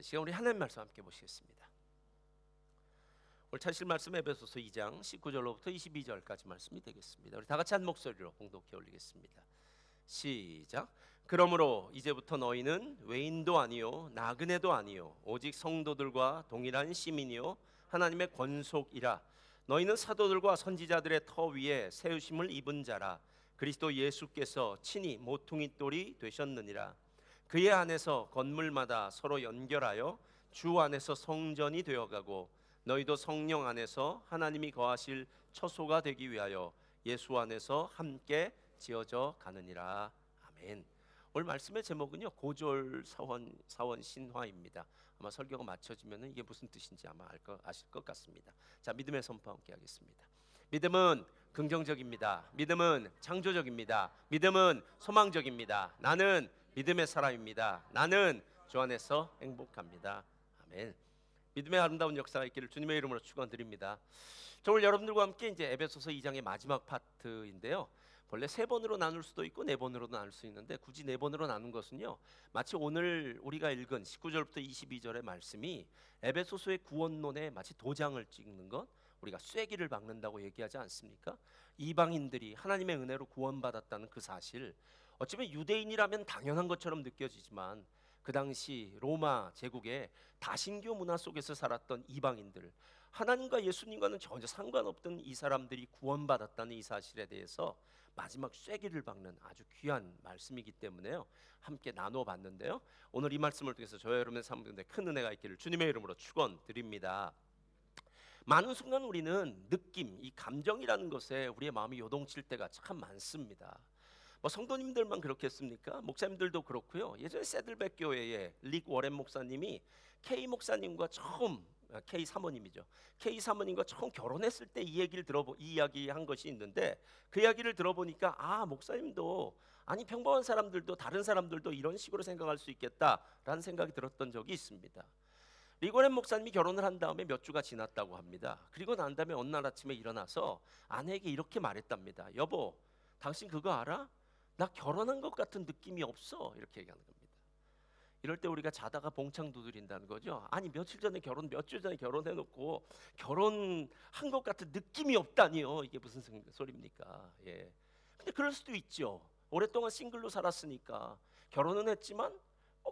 이 시간 우리 하나님 말씀 함께 보시겠습니다. 오늘 찾으실 말씀 에베소서 2장 19절로부터 22절까지 말씀이 되겠습니다. 우리 다 같이 한 목소리로 봉독해 올리겠습니다. 시작. 그러므로 이제부터 너희는 외인도 아니요 나그네도 아니요 오직 성도들과 동일한 시민이요 하나님의 권속이라. 너희는 사도들과 선지자들의 터 위에 세우심을 입은 자라. 그리스도 예수께서 친히 모퉁이 돌이 되셨느니라. 그의 안에서 건물마다 서로 연결하여 주 안에서 성전이 되어가고 너희도 성령 안에서 하나님이 거하실 처소가 되기 위하여 예수 안에서 함께 지어져 가느니라. 아멘. 오늘 말씀의 제목은요 고졸 사원 신화입니다. 아마 설교가 맞춰지면 이게 무슨 뜻인지 아마 아실 것 같습니다. 자, 믿음의 선포 함께 하겠습니다. 믿음은 긍정적입니다. 믿음은 창조적입니다. 믿음은 소망적입니다. 나는 믿음의 사람입니다. 나는 주 안에서 행복합니다. 아멘. 믿음의 아름다운 역사가 있기를 주님의 이름으로 축원드립니다. 저 오늘 여러분들과 함께 이제 에베소서 2장의 마지막 파트인데요. 원래 3번으로 나눌 수도 있고 4번으로도 나눌 수 있는데 굳이 4번으로 나눈 것은요, 마치 오늘 우리가 읽은 19절부터 22절의 말씀이 에베소서의 구원론에 마치 도장을 찍는 것, 우리가 쐐기를 박는다고 얘기하지 않습니까? 이방인들이 하나님의 은혜로 구원받았다는 그 사실, 어쩌면 유대인이라면 당연한 것처럼 느껴지지만 그 당시 로마 제국의 다신교 문화 속에서 살았던 이방인들, 하나님과 예수님과는 전혀 상관없던 이 사람들이 구원받았다는 이 사실에 대해서 마지막 쐐기를 박는 아주 귀한 말씀이기 때문에요, 함께 나누어 봤는데요, 오늘 이 말씀을 통해서 저와 여러분의 삶 가운데 큰 은혜가 있기를 주님의 이름으로 축원드립니다. 많은 순간 우리는 느낌, 이 감정이라는 것에 우리의 마음이 요동칠 때가 참 많습니다. 뭐 성도님들만 그렇겠습니까? 목사님들도 그렇고요. 예전에 새들백 교회에 릭 워렌 목사님이 K 목사님과 처음, K 사모님이죠. K 사모님과 처음 결혼했을 때 이 얘기를 이야기한 것이 있는데, 그 이야기를 들어보니까 아, 목사님도 아니 평범한 사람들도 다른 사람들도 이런 식으로 생각할 수 있겠다라는 생각이 들었던 적이 있습니다. 릭 워렌 목사님이 결혼을 한 다음에 몇 주가 지났다고 합니다. 그리고 난 다음에 어느 날 아침에 일어나서 아내에게 이렇게 말했답니다. 여보, 당신 그거 알아? 나 결혼한 것 같은 느낌이 없어. 이렇게 얘기하는 겁니다. 이럴 때 우리가 자다가 봉창 두드린다는 거죠. 아니 몇 주 전에 결혼해놓고 결혼한 것 같은 느낌이 없다니요. 이게 무슨 소리입니까? 예. 근데 그럴 수도 있죠. 오랫동안 싱글로 살았으니까 결혼은 했지만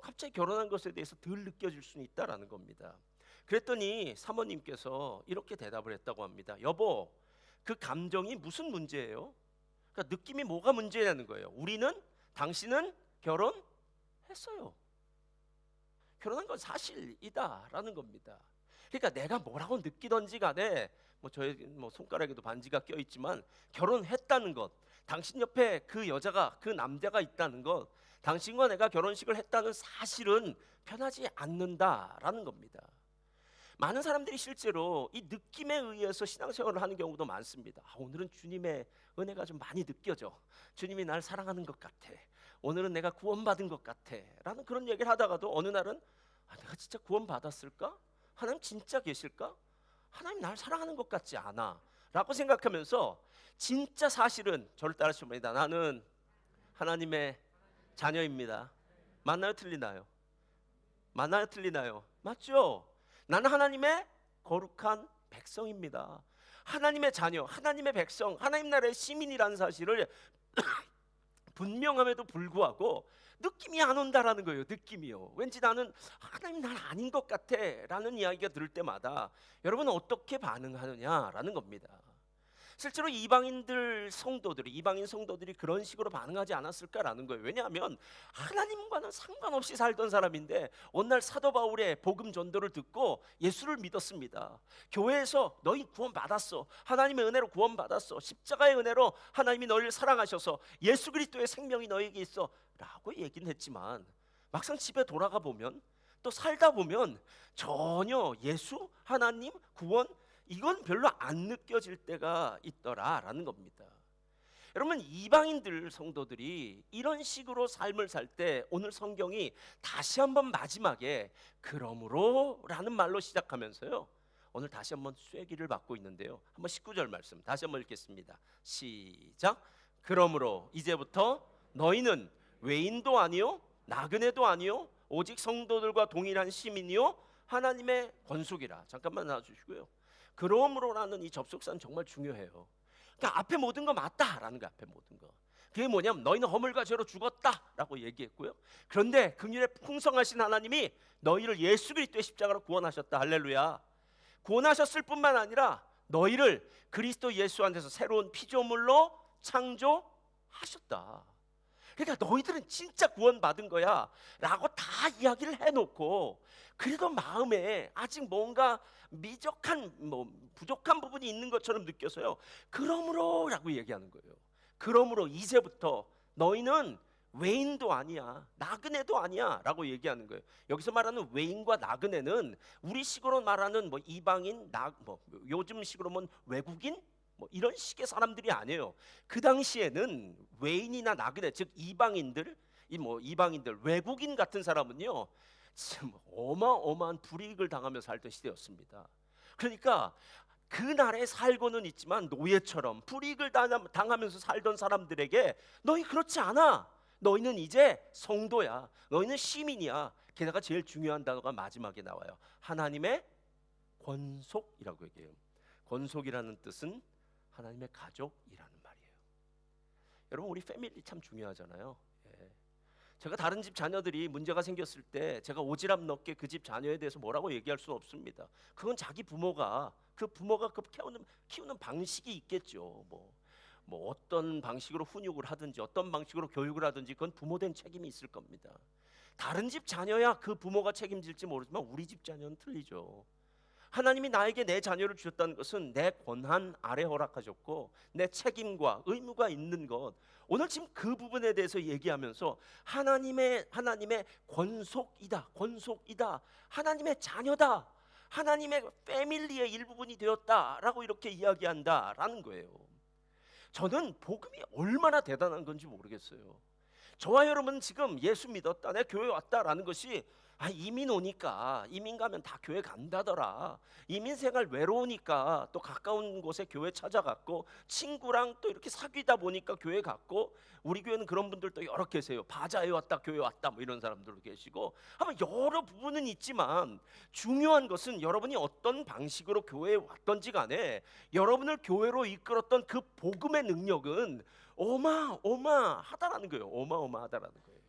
갑자기 결혼한 것에 대해서 덜 느껴질 수는 있다라는 겁니다. 그랬더니 사모님께서 이렇게 대답을 했다고 합니다. 여보, 그 감정이 무슨 문제예요? 그러니까 느낌이 뭐가 문제냐는 거예요. 당신은 결혼했어요. 결혼한 건 사실이다라는 겁니다. 그러니까 내가 뭐라고 느끼던지 간에 저의 손가락에도 반지가 껴 있지만 결혼했다는 것, 당신 옆에 그 여자가, 그 남자가 있다는 것, 당신과 내가 결혼식을 했다는 사실은 변하지 않는다라는 겁니다. 많은 사람들이 실제로 이 느낌에 의해서 신앙생활을 하는 경우도 많습니다. 오늘은 주님의 은혜가 좀 많이 느껴져. 주님이 날 사랑하는 것 같아. 오늘은 내가 구원받은 것 같아. 라는 그런 얘기를 하다가도 어느 날은 내가 진짜 구원받았을까? 하나님 진짜 계실까? 하나님 날 사랑하는 것 같지 않아. 라고 생각하면서 진짜 사실은 저를 따라주십니다. 나는 하나님의 자녀입니다. 맞나요? 틀리나요? 맞나요? 틀리나요? 맞죠? 나는 하나님의 거룩한 백성입니다. 하나님의 자녀, 하나님의 백성, 하나님 나라의 시민이라는 사실을 분명함에도 불구하고 느낌이 안 온다라는 거예요. 느낌이요. 왠지 나는 하나님 날 아닌 것 같아 라는 이야기가 들을 때마다 여러분은 어떻게 반응하느냐라는 겁니다. 실제로 이방인 성도들이 그런 식으로 반응하지 않았을까라는 거예요. 왜냐하면 하나님과는 상관없이 살던 사람인데 어느 날 사도 바울의 복음 전도를 듣고 예수를 믿었습니다. 교회에서 너희 구원받았어. 하나님의 은혜로 구원받았어. 십자가의 은혜로 하나님이 너희를 사랑하셔서 예수 그리스도의 생명이 너에게 있어 라고 얘기는 했지만 막상 집에 돌아가 보면, 또 살다 보면 전혀 예수, 하나님, 구원 이건 별로 안 느껴질 때가 있더라라는 겁니다. 여러분, 이방인들 성도들이 이런 식으로 삶을 살 때 오늘 성경이 다시 한번 마지막에 그러므로 라는 말로 시작하면서요, 오늘 다시 한번 쐐기를 받고 있는데요, 한번 19절 말씀 다시 한번 읽겠습니다. 시작. 그러므로 이제부터 너희는 외인도 아니요 나그네도 아니요 오직 성도들과 동일한 시민이요 하나님의 권속이라. 잠깐만 놔주시고요. 그러므로라는 이 접속사는 정말 중요해요. 그러니까 앞에 모든 거 맞다라는 거. 앞에 모든 거 그게 뭐냐면 너희는 허물과 죄로 죽었다라고 얘기했고요. 그런데 긍휼에 풍성하신 하나님이 너희를 예수 그리스도의 십자가로 구원하셨다. 할렐루야. 구원하셨을 뿐만 아니라 너희를 그리스도 예수 안에서 새로운 피조물로 창조하셨다. 그러니까 너희들은 진짜 구원받은 거야 라고 다 이야기를 해놓고, 그래도 마음에 아직 뭔가 미적한 부족한 부분이 있는 것처럼 느껴서요, 그러므로 라고 얘기하는 거예요. 그러므로 이제부터 너희는 외인도 아니야, 나그네도 아니야 라고 얘기하는 거예요. 여기서 말하는 외인과 나그네는 우리 식으로 말하는 이방인, 요즘 식으로 뭐 외국인 이런 식의 사람들이 아니에요. 그 당시에는 외인이나 나그네, 즉 이방인들, 이방인들, 외국인 같은 사람은요 참 어마어마한 불이익을 당하며 살던 시대였습니다. 그러니까 그 나라에 살고는 있지만 노예처럼 불이익을 당하면서 살던 사람들에게 너희 그렇지 않아, 너희는 이제 성도야, 너희는 시민이야. 게다가 제일 중요한 단어가 마지막에 나와요. 하나님의 권속이라고 얘기해요. 권속이라는 뜻은 하나님의 가족이라는 말이에요. 여러분, 우리 패밀리 참 중요하잖아요. 제가 다른 집 자녀들이 문제가 생겼을 때 제가 오지랖 넓게 그 집 자녀에 대해서 뭐라고 얘기할 수는 없습니다. 그건 자기 부모가 그 키우는 방식이 있겠죠. 어떤 방식으로 훈육을 하든지 어떤 방식으로 교육을 하든지 그건 부모된 책임이 있을 겁니다. 다른 집 자녀야 그 부모가 책임질지 모르지만 우리 집 자녀는 틀리죠. 하나님이 나에게 내 자녀를 주셨다는 것은 내 권한 아래 허락하셨고 내 책임과 의무가 있는 것, 오늘 지금 그 부분에 대해서 얘기하면서 하나님의 권속이다, 하나님의 자녀다, 하나님의 패밀리의 일부분이 되었다라고 이렇게 이야기한다라는 거예요. 저는 복음이 얼마나 대단한 건지 모르겠어요. 저와 여러분 지금 예수 믿었다, 내 교회 왔다라는 것이 이민 오니까, 이민 가면 다 교회 간다더라, 이민 생활 외로우니까 또 가까운 곳에 교회 찾아갔고 친구랑 또 이렇게 사귀다 보니까 교회 갔고, 우리 교회는 그런 분들도 여러 계세요. 바자회 왔다, 교회 왔다 이런 사람들도 계시고, 아마 여러 부분은 있지만 중요한 것은 여러분이 어떤 방식으로 교회에 왔던지 간에 여러분을 교회로 이끌었던 그 복음의 능력은 어마어마하다라는 거예요. 어마어마하다라는 거예요.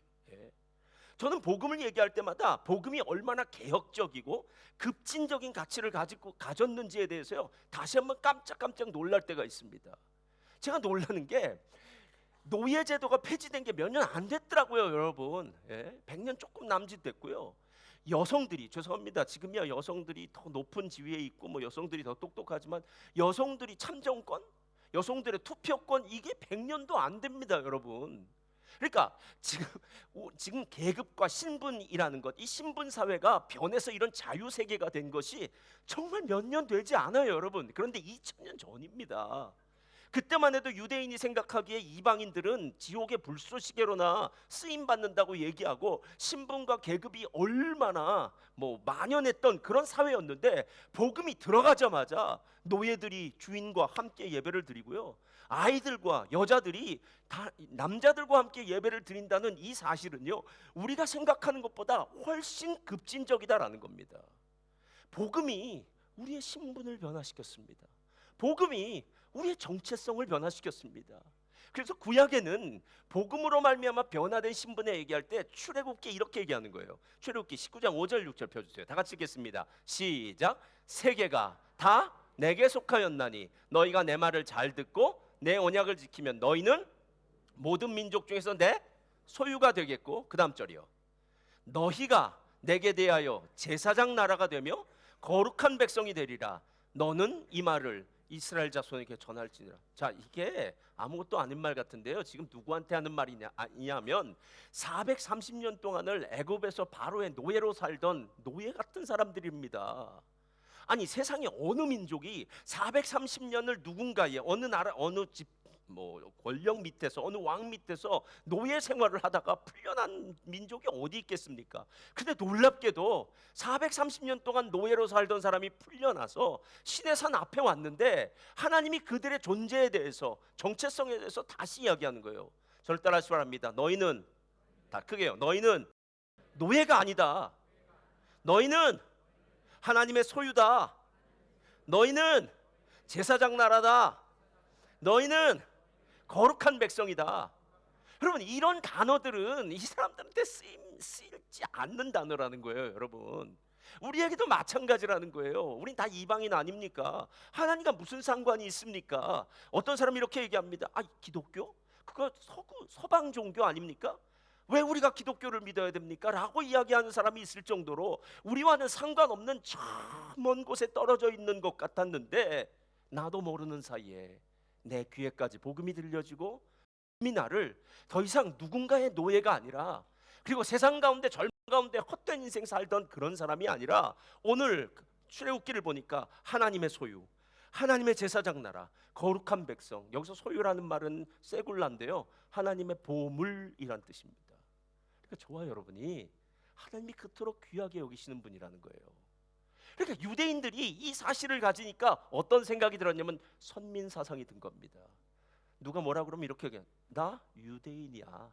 저는 복음을 얘기할 때마다 복음이 얼마나 개혁적이고 급진적인 가치를 가졌는지에 대해서요 다시 한번 깜짝깜짝 놀랄 때가 있습니다. 제가 놀라는 게 노예제도가 폐지된 게 몇 년 안 됐더라고요, 여러분. 100년 조금 남짓됐고요. 여성들이, 죄송합니다, 지금이야 여성들이 더 높은 지위에 있고 여성들이 더 똑똑하지만 여성들이 참정권, 여성들의 투표권, 이게 100년도 안 됩니다, 여러분. 그러니까 지금 계급과 신분이라는 것, 이 신분 사회가 변해서 이런 자유 세계가 된 것이 정말 몇 년 되지 않아요, 여러분. 그런데 2000년 전입니다. 그때만 해도 유대인이 생각하기에 이방인들은 지옥의 불쏘시개로나 쓰임 받는다고 얘기하고 신분과 계급이 얼마나 만연했던 그런 사회였는데, 복음이 들어가자마자 노예들이 주인과 함께 예배를 드리고요, 아이들과 여자들이 다 남자들과 함께 예배를 드린다는 이 사실은요 우리가 생각하는 것보다 훨씬 급진적이다라는 겁니다. 복음이 우리의 신분을 변화시켰습니다. 복음이 우리의 정체성을 변화시켰습니다. 그래서 구약에는 복음으로 말미암아 변화된 신분에 얘기할 때 출애굽기에 이렇게 얘기하는 거예요. 출애굽기 19장 5절 6절 펴주세요. 다 같이 읽겠습니다. 시작. 세계가 다 내게 속하였나니 너희가 내 말을 잘 듣고 내 언약을 지키면 너희는 모든 민족 중에서 내 소유가 되겠고, 그 다음 절이요, 너희가 내게 대하여 제사장 나라가 되며 거룩한 백성이 되리라. 너는 이 말을 이스라엘 자손에게 전할지니라. 자, 이게 아무것도 아닌 말 같은데요, 지금 누구한테 하는 말이냐면 430년 동안을 애굽에서 바로의 노예로 살던 노예 같은 사람들입니다. 아니, 세상에 어느 민족이 430년을 누군가의 어느 나라, 어느 집 권력 밑에서, 어느 왕 밑에서 노예 생활을 하다가 풀려난 민족이 어디 있겠습니까? 근데 놀랍게도 430년 동안 노예로 살던 사람이 풀려나서 시내산 앞에 왔는데 하나님이 그들의 존재에 대해서, 정체성에 대해서 다시 이야기하는 거예요. 저를 따라하시기 바랍니다. 너희는, 다 크게요, 너희는 노예가 아니다. 너희는 하나님의 소유다. 너희는 제사장 나라다. 너희는 거룩한 백성이다. 여러분, 이런 단어들은 이 사람들한테 쓰이지 않는 단어라는 거예요. 여러분, 우리에게도 마찬가지라는 거예요. 우린 다 이방인 아닙니까? 하나님과 무슨 상관이 있습니까? 어떤 사람이 이렇게 얘기합니다. 아, 기독교? 그거 서방 종교 아닙니까? 왜 우리가 기독교를 믿어야 됩니까? 라고 이야기하는 사람이 있을 정도로 우리와는 상관없는 저 먼 곳에 떨어져 있는 것 같았는데, 나도 모르는 사이에 내 귀에까지 복음이 들려지고 이 나를 더 이상 누군가의 노예가 아니라, 그리고 세상 가운데 젊은 가운데 헛된 인생 살던 그런 사람이 아니라, 오늘 출애굽기를 보니까 하나님의 소유, 하나님의 제사장 나라, 거룩한 백성. 여기서 소유라는 말은 세굴라인데요, 하나님의 보물이란 뜻입니다. 그러니까 저와 여러분이 하나님이 그토록 귀하게 여기시는 분이라는 거예요. 그러니까 유대인들이 이 사실을 가지니까 어떤 생각이 들었냐면 선민 사상이 든 겁니다. 누가 뭐라 그러면 이렇게 얘기해요. 나 유대인이야.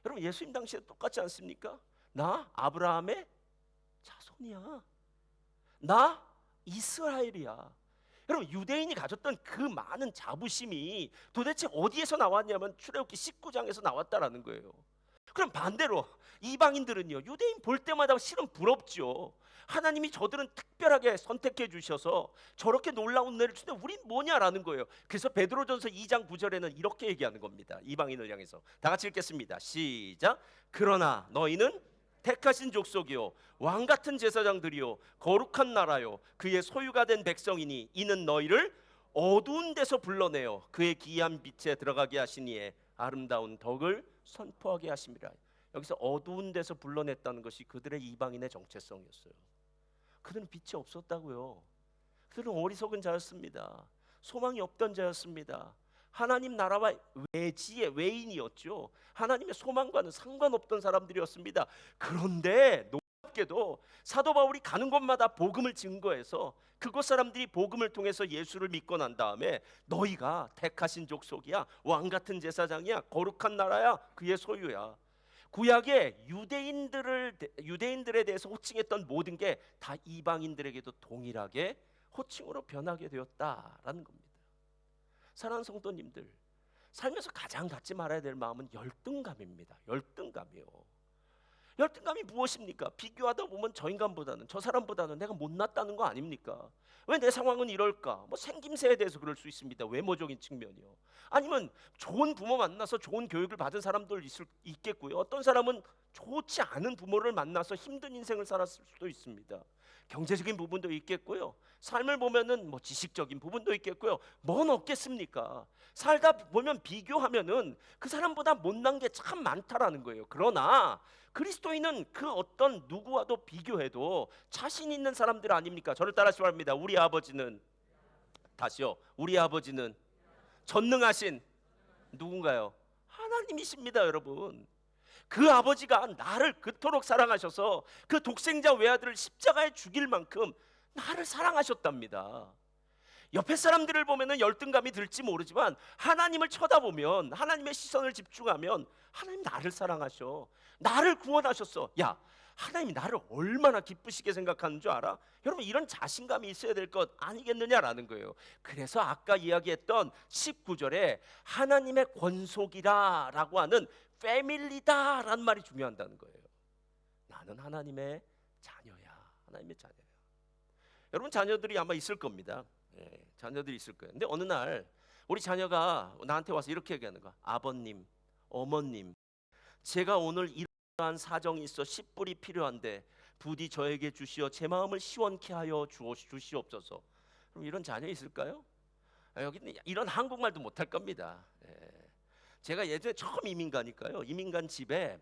여러분, 예수님 당시에 똑같지 않습니까? 나 아브라함의 자손이야. 나 이스라엘이야. 여러분, 유대인이 가졌던 그 많은 자부심이 도대체 어디에서 나왔냐면 출애굽기 19장에서 나왔다라는 거예요. 그럼 반대로 이방인들은요, 유대인 볼 때마다 실은 부럽죠. 하나님이 저들은 특별하게 선택해 주셔서 저렇게 놀라운 은혜를 주는데 우린 뭐냐라는 거예요. 그래서 베드로전서 2장 9절에는 이렇게 얘기하는 겁니다. 이방인을 향해서 다 같이 읽겠습니다. 시작. 그러나 너희는 택하신 족속이요 왕 같은 제사장들이요 거룩한 나라요 그의 소유가 된 백성이니 이는 너희를 어두운 데서 불러내어 그의 기이한 빛에 들어가게 하시니에 아름다운 덕을 선포하게 하심이라. 여기서 어두운 데서 불러냈다는 것이 그들의 이방인의 정체성이었어요. 그들은 빛이 없었다고요. 그들은 어리석은 자였습니다. 소망이 없던 자였습니다. 하나님 나라와 외지의 외인이었죠. 하나님의 소망과는 상관없던 사람들이었습니다. 그런데 놀랍게도 사도 바울이 가는 곳마다 복음을 증거해서 그곳 사람들이 복음을 통해서 예수를 믿고 난 다음에 너희가 택하신 족속이야, 왕 같은 제사장이야, 거룩한 나라야, 그의 소유야. 구약의 유대인들에 대해서 호칭했던 모든 게 다 이방인들에게도 동일하게 호칭으로 변하게 되었다라는 겁니다. 사랑하는 성도님들, 살면서 가장 갖지 말아야 될 마음은 열등감입니다. 열등감이요. 열등감이 무엇입니까? 비교하다 보면 저 인간보다는, 저 사람보다는 내가 못났다는 거 아닙니까? 왜 내 상황은 이럴까? 뭐 생김새에 대해서 그럴 수 있습니다. 외모적인 측면이요. 아니면 좋은 부모 만나서 좋은 교육을 받은 사람들 있겠고요. 어떤 사람은 좋지 않은 부모를 만나서 힘든 인생을 살았을 수도 있습니다. 경제적인 부분도 있겠고요. 삶을 보면은 뭐 지식적인 부분도 있겠고요. 뭔 없겠습니까? 살다 보면 비교하면은 그 사람보다 못난 게 참 많다라는 거예요. 그러나 그리스도인은 그 어떤 누구와도 비교해도 자신 있는 사람들 아닙니까? 저를 따라하시기 바랍니다. 우리 아버지는, 다시요, 우리 아버지는 전능하신 누군가요? 하나님이십니다, 여러분. 그 아버지가 나를 그토록 사랑하셔서 그 독생자 외아들을 십자가에 죽일 만큼 나를 사랑하셨답니다. 옆에 사람들을 보면 열등감이 들지 모르지만 하나님을 쳐다보면, 하나님의 시선을 집중하면 하나님 나를 사랑하셔, 나를 구원하셨어. 야, 하나님이 나를 얼마나 기쁘시게 생각하는 줄 알아? 여러분, 이런 자신감이 있어야 될 것 아니겠느냐라는 거예요. 그래서 아까 이야기했던 19절에 하나님의 권속이라 라고 하는 패밀리다라는 말이 중요하다는 거예요. 나는 하나님의 자녀야. 하나님의 자녀야. 여러분, 자녀들이 아마 있을 겁니다. 자녀들이 있을 거예요. 근데 어느 날 우리 자녀가 나한테 와서 이렇게 얘기하는 거야. 아버님, 어머님, 제가 오늘 이러한 사정이 있어 10불이 필요한데 부디 저에게 주시어 제 마음을 시원케 하여 주시옵소서. 그럼 이런 자녀 있을까요? 여기는 이런 한국말도 못할 겁니다. 제가 예전에 처음 이민 가니까요, 이민 간 집에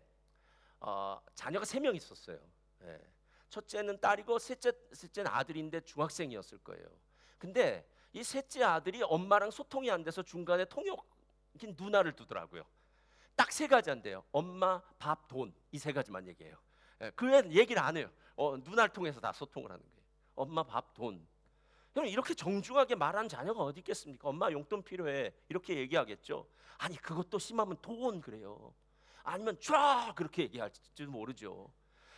자녀가 3명 있었어요. 첫째는 딸이고 셋째는 아들인데 중학생이었을 거예요. 근데 이 셋째 아들이 엄마랑 소통이 안 돼서 중간에 통역인 누나를 두더라고요. 딱 3가지 한대요. 엄마, 밥, 돈. 이 3가지만 얘기해요. 그 애는 얘기를 안 해요. 누나를 통해서 다 소통을 하는 거예요. 엄마, 밥, 돈. 여러분, 이렇게 정중하게 말하는 자녀가 어디 있겠습니까? 엄마 용돈 필요해, 이렇게 얘기하겠죠. 아니, 그것도 심하면 돈 그래요. 아니면 쫙 그렇게 얘기할지도 모르죠.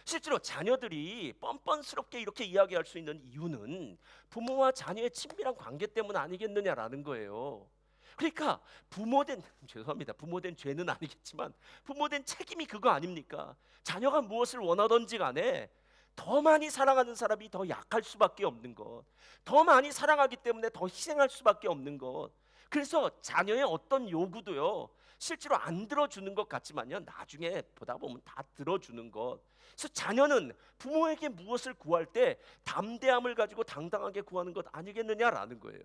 실제로 자녀들이 뻔뻔스럽게 이렇게 이야기할 수 있는 이유는 부모와 자녀의 친밀한 관계 때문 아니겠느냐라는 거예요. 그러니까 부모된 죄송합니다. 부모된 죄는 아니겠지만 부모된 책임이 그거 아닙니까? 자녀가 무엇을 원하든지 간에 더 많이 사랑하는 사람이 더 약할 수밖에 없는 것, 더 많이 사랑하기 때문에 더 희생할 수밖에 없는 것. 그래서 자녀의 어떤 요구도요 실제로 안 들어주는 것 같지만요 나중에 보다 보면 다 들어주는 것. 그래서 자녀는 부모에게 무엇을 구할 때 담대함을 가지고 당당하게 구하는 것 아니겠느냐라는 거예요.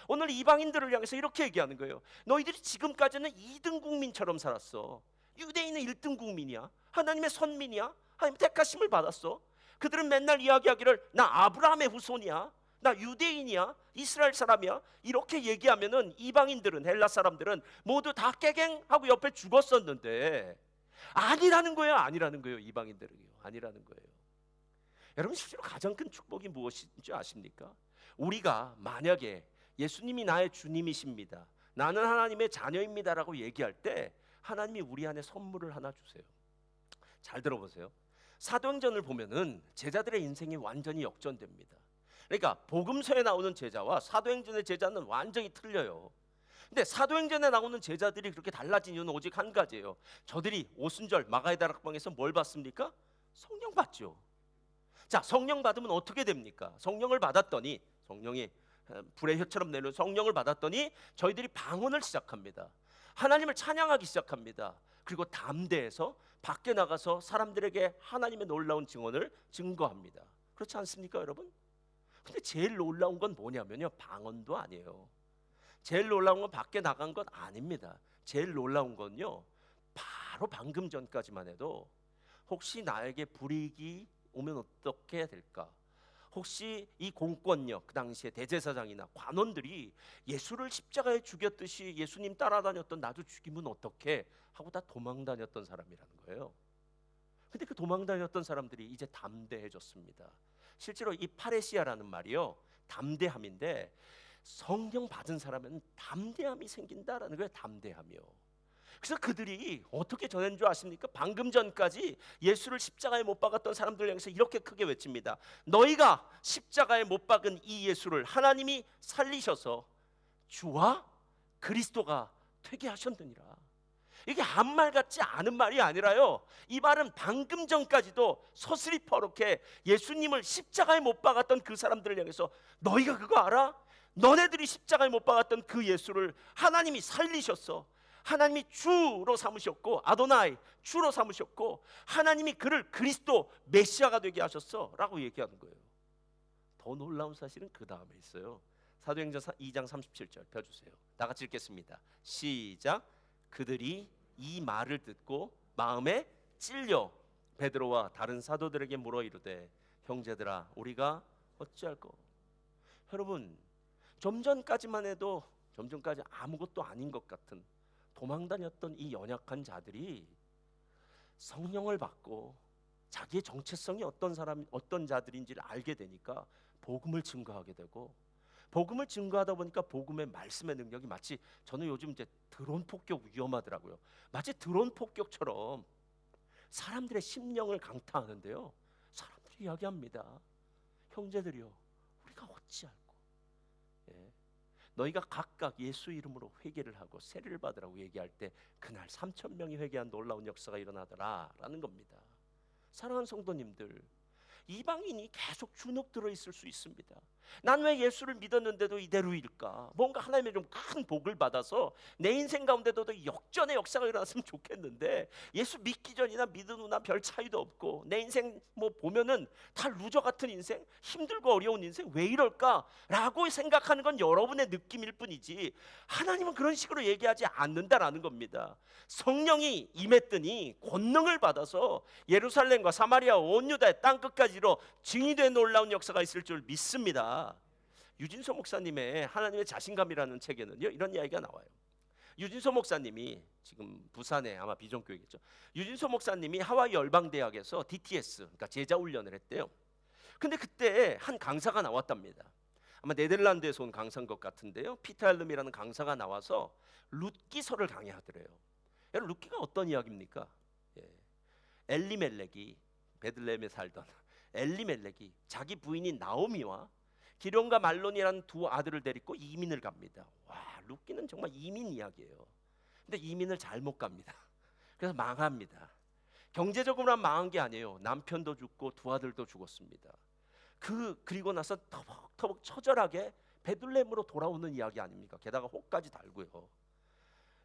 오늘 이방인들을 향해서 이렇게 얘기하는 거예요. 너희들이 지금까지는 2등 국민처럼 살았어. 유대인은 1등 국민이야. 하나님의 선민이야. 하나님 택하심을 받았어. 그들은 맨날 이야기하기를 나 아브라함의 후손이야. 나 유대인이야. 이스라엘 사람이야. 이렇게 얘기하면은 이방인들은 헬라 사람들은 모두 다 깨갱하고 옆에 죽었었는데 아니라는 거예요. 아니라는 거예요. 이방인들은요. 아니라는 거예요. 여러분 실제로 가장 큰 축복이 무엇인지 아십니까? 우리가 만약에 예수님이 나의 주님이십니다, 나는 하나님의 자녀입니다라고 얘기할 때 하나님이 우리 안에 선물을 하나 주세요. 잘 들어보세요. 사도행전을 보면은 제자들의 인생이 완전히 역전됩니다. 그러니까 복음서에 나오는 제자와 사도행전의 제자는 완전히 틀려요. 근데 사도행전에 나오는 제자들이 그렇게 달라진 이유는 오직 한 가지예요. 저들이 오순절 마가의 다락방에서 뭘 받습니까? 성령 받죠. 자, 성령 받으면 어떻게 됩니까? 성령을 받았더니 성령이 불의 혀처럼 내려온 성령을 받았더니 저희들이 방언을 시작합니다. 하나님을 찬양하기 시작합니다. 그리고 담대해서 밖에 나가서 사람들에게 하나님의 놀라운 증언을 증거합니다. 그렇지 않습니까, 여러분? 근데 제일 놀라운 건 뭐냐면요, 방언도 아니에요. 제일 놀라운 건 밖에 나간 것 아닙니다. 제일 놀라운 건요, 바로 방금 전까지만 해도 혹시 나에게 불이익이 오면 어떻게 될까? 혹시 이 공권력, 그 당시에 대제사장이나 관원들이 예수를 십자가에 죽였듯이 예수님 따라다녔던 나도 죽이면 어떡해 하고 다 도망다녔던 사람이라는 거예요. 근데 그 도망다녔던 사람들이 이제 담대해졌습니다. 실제로 이 파레시아라는 말이요, 담대함인데 성령 받은 사람은 담대함이 생긴다라는 거예요. 담대함이요. 그래서 그들이 어떻게 전한 줄 아십니까? 방금 전까지 예수를 십자가에 못 박았던 사람들 향해서 이렇게 크게 외칩니다. 너희가 십자가에 못 박은 이 예수를 하나님이 살리셔서 주와 그리스도가 되게 하셨느니라. 이게 한 말 같지 않은 말이 아니라요, 이 말은 방금 전까지도 서슬이퍼렇게 예수님을 십자가에 못 박았던 그 사람들을 향해서 너희가 그거 알아? 너네들이 십자가에 못 박았던 그 예수를 하나님이 살리셨어. 하나님이 주로 삼으셨고, 아도나이 주로 삼으셨고, 하나님이 그를 그리스도 메시아가 되게 하셨어 라고 얘기하는 거예요. 더 놀라운 사실은 그 다음에 있어요. 사도행전 2장 37절 펴주세요. 다 같이 읽겠습니다. 시작. 그들이 이 말을 듣고 마음에 찔려 베드로와 다른 사도들에게 물어 이르되 형제들아 우리가 어찌할꼬. 여러분, 좀 전까지만 해도 좀 전까지 아무것도 아닌 것 같은 도망다녔던 이 연약한 자들이 성령을 받고 자기의 정체성이 어떤 자들인지를 알게 되니까 복음을 증거하게 되고, 복음을 증거하다 보니까 복음의 말씀의 능력이 마치, 저는 요즘 이제 드론 폭격 위험하더라고요. 마치 드론 폭격처럼 사람들의 심령을 강타하는데요. 사람들이 이야기합니다. 형제들이여 우리가 어찌할꼬. 예. 너희가 각각 예수 이름으로 회개를 하고 세례를 받으라고 얘기할 때 그날 3,000명이 회개한 놀라운 역사가 일어나더라라는 겁니다. 사랑하는 성도님들, 이방인이 계속 주눅 들어 있을 수 있습니다. 난 왜 예수를 믿었는데도 이대로일까? 뭔가 하나님의 좀 큰 복을 받아서 내 인생 가운데도 역전의 역사가 일어났으면 좋겠는데 예수 믿기 전이나 믿은 후나 별 차이도 없고 내 인생 뭐 보면은 다 루저 같은 인생, 힘들고 어려운 인생, 왜 이럴까라고 생각하는 건 여러분의 느낌일 뿐이지 하나님은 그런 식으로 얘기하지 않는다라는 겁니다. 성령이 임했더니 권능을 받아서 예루살렘과 사마리아 온 유다의 땅끝까지로 증인된 놀라운 역사가 있을 줄 믿습니다. 유진서 목사님의 하나님의 자신감이라는 책에는요 이런 이야기가 나와요. 유진서 목사님이 지금 부산에 아마 비전교회겠죠. 유진서 목사님이 하와이 열방대학에서 DTS, 그러니까 제자 훈련을 했대요. 근데 그때 한 강사가 나왔답니다. 아마 네덜란드에서 온 강사인 것 같은데요. 피터 앨름이라는 강사가 나와서 룻기서를 강의하더래요. 여러분 룻기가 어떤 이야기입니까? 예. 엘리멜렉이 베들레헴에 살던 엘리멜렉이 자기 부인인 나오미와 기럸과 말론이라는 두 아들을 데리고 이민을 갑니다. 와, 룻기는 정말 이민 이야기예요. 근데 이민을 잘못 갑니다. 그래서 망합니다. 경제적으로만 망한 게 아니에요. 남편도 죽고 두 아들도 죽었습니다. 그리고 나서 터벅터벅 처절하게 베들레헴으로 돌아오는 이야기 아닙니까? 게다가 혹까지 달고요.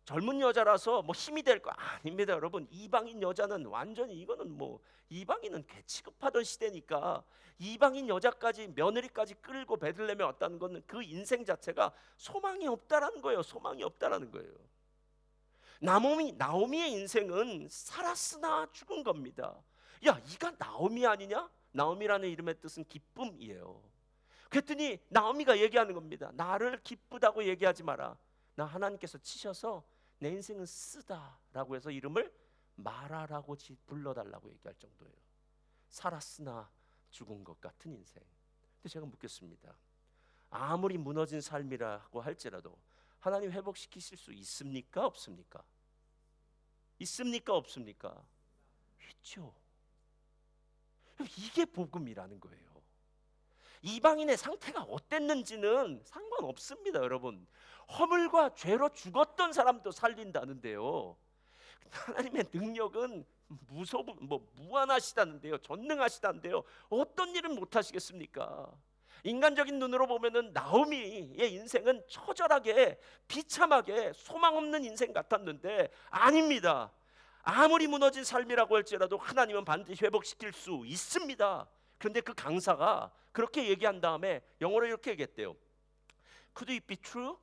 젊은 여자라서 뭐 힘이 될 거 아닙니다, 여러분. 이방인 여자는 완전히 이거는 뭐 이방인은 개 취급하던 시대니까 이방인 여자까지 며느리까지 끌고 베들레헴에 왔다는 것은 그 인생 자체가 소망이 없다라는 거예요. 소망이 없다라는 거예요. 나오미의 인생은 살았으나 죽은 겁니다. 야, 이가 나오미 아니냐? 나오미라는 이름의 뜻은 기쁨이에요. 그랬더니 나오미가 얘기하는 겁니다. 나를 기쁘다고 얘기하지 마라. 나 하나님께서 치셔서 내 인생은 쓰다라고 해서 이름을 마라라고 불러달라고 얘기할 정도예요. 살았으나 죽은 것 같은 인생. 근데 제가 묻겠습니다. 아무리 무너진 삶이라고 할지라도 하나님 회복시키실 수 있습니까? 없습니까? 있습니까? 없습니까? 있죠. 이게 복음이라는 거예요. 이방인의 상태가 어땠는지는 상관없습니다, 여러분. 허물과 죄로 죽었던 사람도 살린다는데요. 하나님의 능력은 무한하시다는데요, 전능하시다는데요. 어떤 일은 못하시겠습니까? 인간적인 눈으로 보면은 나오미의 인생은 처절하게 비참하게 소망 없는 인생 같았는데 아닙니다. 아무리 무너진 삶이라고 할지라도 하나님은 반드시 회복시킬 수 있습니다. 그런데 그 강사가 그렇게 얘기한 다음에 영어로 이렇게 얘기했대요. Could it be true?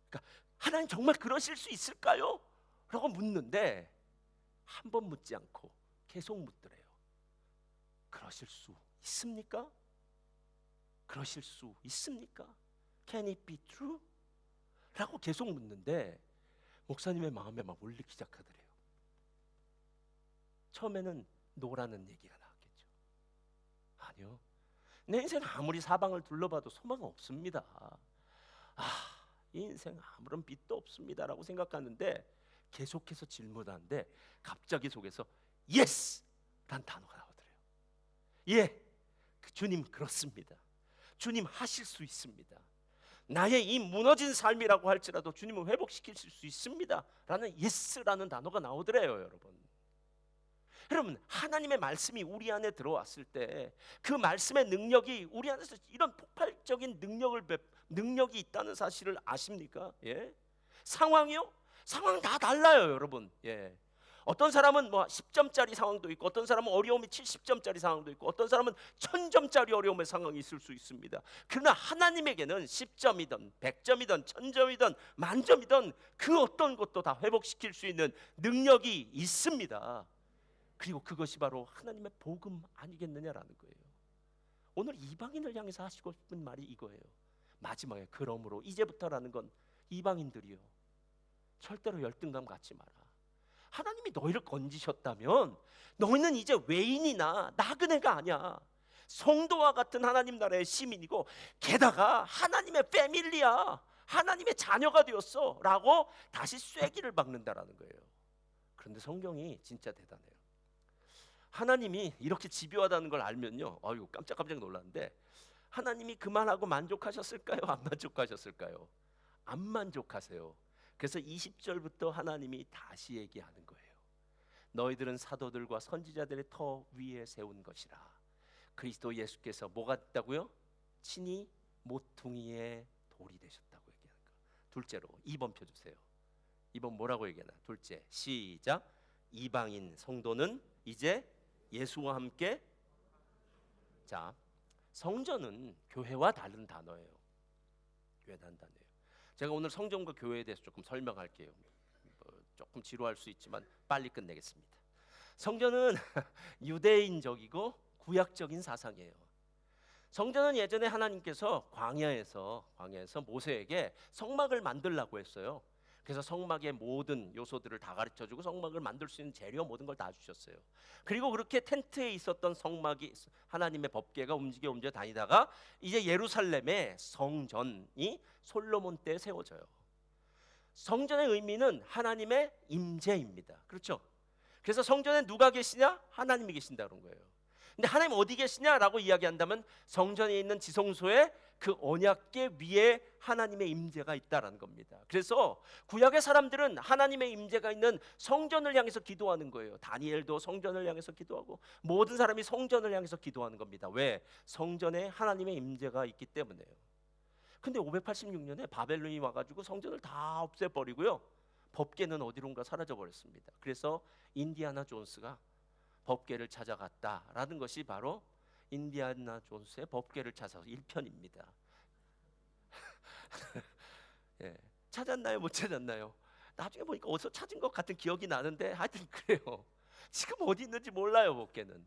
그러니까 하나님 정말 그러실 수 있을까요? 라고 묻는데 한 번 묻지 않고 계속 묻더래요. 그러실 수 있습니까? 그러실 수 있습니까? Can it be true? 라고 계속 묻는데 목사님의 마음에 막 울리기 시작하더래요. 처음에는 노라는 얘기가 나왔겠죠. 아니요, 내 인생 아무리 사방을 둘러봐도 소망은 없습니다. 이 인생 아무런 빛도 없습니다라고 생각하는데 계속해서 질문하는데 갑자기 속에서 예스! 란 단어가 나오더래요. 예, 주님 그렇습니다. 주님 하실 수 있습니다. 나의 이 무너진 삶이라고 할지라도 주님은 회복시키실 수 있습니다 라는 예스라는 단어가 나오더래요. 여러분, 하나님의 말씀이 우리 안에 들어왔을 때 그 말씀의 능력이 우리 안에서 이런 폭발적인 능력이 있다는 사실을 아십니까? 예? 상황이요? 상황 다 달라요, 여러분. 예. 어떤 사람은 뭐 10점짜리 상황도 있고, 어떤 사람은 어려움이 70점짜리 상황도 있고, 어떤 사람은 1000점짜리 어려움의 상황이 있을 수 있습니다. 그러나 하나님에게는 10점이든 100점이든 1000점이든 만점이든 그 어떤 것도 다 회복시킬 수 있는 능력이 있습니다. 그리고 그것이 바로 하나님의 복음 아니겠느냐라는 거예요. 오늘 이방인을 향해서 하시고 싶은 말이 이거예요. 마지막에 그러므로 이제부터라는 건 이방인들이요, 절대로 열등감 갖지 마라. 하나님이 너희를 건지셨다면 너희는 이제 외인이나 나그네가 아니야. 성도와 같은 하나님 나라의 시민이고 게다가 하나님의 패밀리야. 하나님의 자녀가 되었어 라고 다시 쐐기를 박는다라는 거예요. 그런데 성경이 진짜 대단해요. 하나님이 이렇게 집요하다는 걸 알면요, 아유 깜짝 놀랐는데 하나님이 그 말하고 만족하셨을까요? 안 만족하셨을까요? 안 만족하세요. 그래서 20절부터 하나님이 다시 얘기하는 거예요. 너희들은 사도들과 선지자들의 터 위에 세운 것이라. 그리스도 예수께서 뭐가 됐다고요? 친히 모퉁이의 돌이 되셨다고 얘기하는 거. 둘째로 2번 펴주세요. 2번 뭐라고 얘기하나? 둘째, 시작. 이방인 성도는 이제 예수와 함께. 자, 성전은 교회와 다른 단어예요. 교회 다른 단어예요. 제가 오늘 성전과 교회에 대해서 조금 설명할게요. 조금 지루할 수 있지만 빨리 끝내겠습니다. 성전은 유대인적이고 구약적인 사상이에요. 성전은 예전에 하나님께서 광야에서 모세에게 성막을 만들라고 했어요. 그래서 성막의 모든 요소들을 다 가르쳐주고 성막을 만들 수 있는 재료 모든 걸 다 주셨어요. 그리고 그렇게 텐트에 있었던 성막이 하나님의 법궤가 움직여 다니다가 이제 예루살렘의 성전이 솔로몬 때 세워져요. 성전의 의미는 하나님의 임재입니다. 그렇죠? 그래서 성전에 누가 계시냐? 하나님이 계신다 그런 거예요. 근데 하나님 어디 계시냐라고 이야기한다면 성전에 있는 지성소에 그 언약궤 위에 하나님의 임재가 있다라는 겁니다. 그래서 구약의 사람들은 하나님의 임재가 있는 성전을 향해서 기도하는 거예요. 다니엘도 성전을 향해서 기도하고 모든 사람이 성전을 향해서 기도하는 겁니다. 왜? 성전에 하나님의 임재가 있기 때문에요. 근데 586년에 바벨론이 와가지고 성전을 다 없애버리고요, 법궤는 어디론가 사라져 버렸습니다. 그래서 인디아나 존스가 법궤를 찾아갔다라는 것이 바로 인디아나 존스의 법궤를 찾아서 1편입니다. 예, 찾았나요? 못 찾았나요? 나중에 보니까 어디서 찾은 것 같은 기억이 나는데 하여튼 그래요. 지금 어디 있는지 몰라요, 법궤는.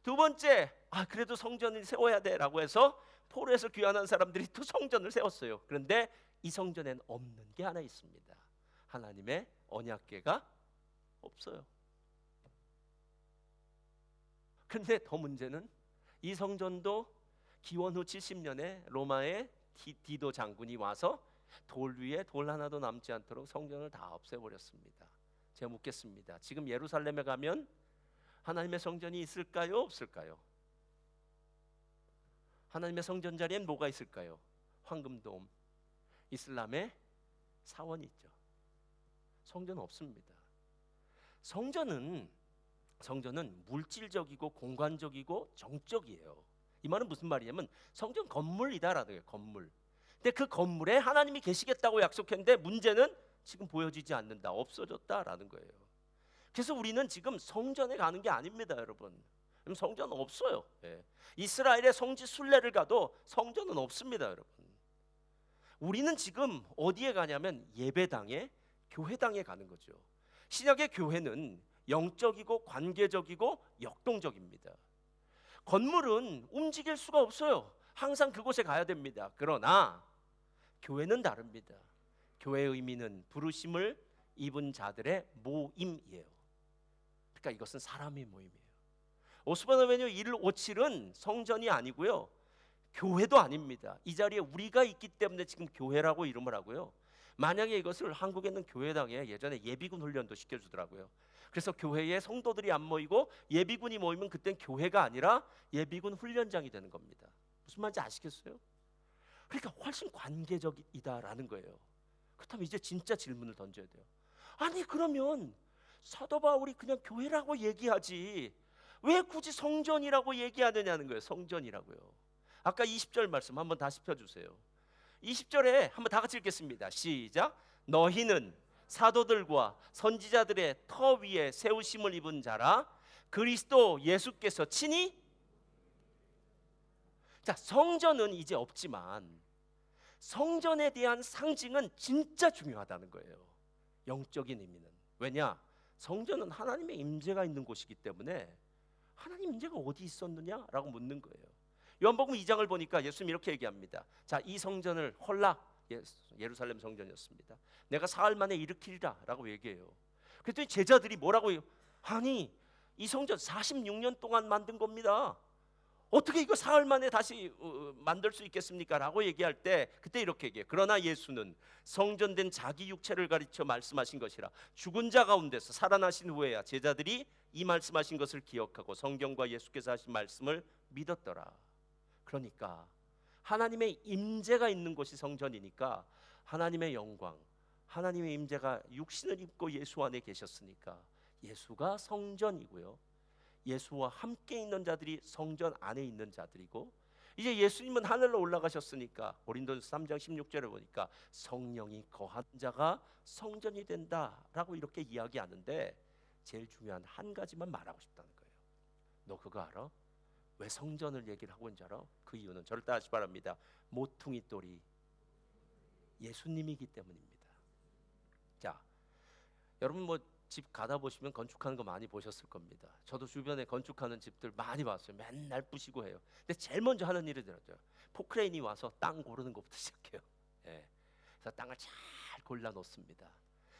두 번째, 그래도 성전을 세워야 돼라고 해서 포로에서 귀환한 사람들이 또 성전을 세웠어요. 그런데 이 성전에는 없는 게 하나 있습니다. 하나님의 언약궤가 없어요. 그런데 더 문제는 이 성전도 기원 후 70년에 로마의 디도 장군이 와서 돌 위에 돌 하나도 남지 않도록 성전을 다 없애버렸습니다. 제가 묻겠습니다. 지금 예루살렘에 가면 하나님의 성전이 있을까요? 없을까요? 하나님의 성전 자리엔 뭐가 있을까요? 황금돔, 이슬람의 사원이 있죠. 성전은 없습니다. 성전은 물질적이고 공간적이고 정적이에요. 이 말은 무슨 말이냐면 성전 건물이다라는 거예요. 건물. 근데 그 건물에 하나님이 계시겠다고 약속했는데 문제는 지금 보여지지 않는다, 없어졌다라는 거예요. 그래서 우리는 지금 성전에 가는 게 아닙니다, 여러분. 성전은 없어요. 예. 이스라엘의 성지 순례를 가도 성전은 없습니다, 여러분. 우리는 지금 어디에 가냐면 예배당에, 교회당에 가는 거죠. 신약의 교회는 영적이고 관계적이고 역동적입니다. 건물은 움직일 수가 없어요. 항상 그곳에 가야 됩니다. 그러나 교회는 다릅니다. 교회의 의미는 부르심을 입은 자들의 모임이에요. 그러니까 이것은 사람의 모임이에요. 오스본 어베뉴 157은 성전이 아니고요, 교회도 아닙니다. 이 자리에 우리가 있기 때문에 지금 교회라고 이름을 하고요. 만약에 이것을 한국에는 교회당에 예전에 예비군 훈련도 시켜주더라고요. 그래서 교회에 성도들이 안 모이고 예비군이 모이면 그땐 교회가 아니라 예비군 훈련장이 되는 겁니다. 무슨 말인지 아시겠어요? 그러니까 훨씬 관계적이다라는 거예요. 그렇다면 이제 진짜 질문을 던져야 돼요. 아니 그러면 사도 바울이 그냥 교회라고 얘기하지 왜 굳이 성전이라고 얘기하느냐는 거예요. 성전이라고요. 아까 20절 말씀 한번 다시 펴주세요. 20절에 한번 다 같이 읽겠습니다. 시작. 너희는 사도들과 선지자들의 터 위에 세우심을 입은 자라 그리스도 예수께서 친히. 자, 성전은 이제 없지만 성전에 대한 상징은 진짜 중요하다는 거예요. 영적인 의미는. 왜냐? 성전은 하나님의 임재가 있는 곳이기 때문에 하나님 임재가 어디 있었느냐라고 묻는 거예요. 요한복음 2장을 보니까 예수님이 이렇게 얘기합니다. 자, 이 성전을 헐라, 예루살렘 성전이었습니다. 내가 사흘 만에 일으키리라 라고 얘기해요. 그랬더니 제자들이 뭐라고 해요? 아니 이 성전 46년 동안 만든 겁니다. 어떻게 이거 사흘 만에 다시 만들 수 있겠습니까? 라고 얘기할 때 그때 이렇게 얘기해요. 그러나 예수는 성전된 자기 육체를 가리켜 말씀하신 것이라 죽은 자 가운데서 살아나신 후에야 제자들이 이 말씀하신 것을 기억하고 성경과 예수께서 하신 말씀을 믿었더라. 그러니까 하나님의 임재가 있는 곳이 성전이니까 하나님의 영광, 하나님의 임재가 육신을 입고 예수 안에 계셨으니까 예수가 성전이고요, 예수와 함께 있는 자들이 성전 안에 있는 자들이고, 이제 예수님은 하늘로 올라가셨으니까 고린도전서 3장 16절에 보니까 성령이 거한 자가 성전이 된다라고 이렇게 이야기하는데 제일 중요한 한 가지만 말하고 싶다는 거예요. 너 그거 알아? 왜 성전을 얘기를 하고 있는 줄 알아? 그 이유는 저를 따르시 바랍니다. 모퉁이 돌이 예수님이기 때문입니다. 자, 여러분 뭐 집 가다 보시면 건축하는 거 많이 보셨을 겁니다. 저도 주변에 건축하는 집들 많이 봤어요. 맨날 부시고 해요. 근데 제일 먼저 하는 일이 들었죠. 포크레인이 와서 땅 고르는 것부터 시작해요. 예. 그래서 땅을 잘 골라 놓습니다.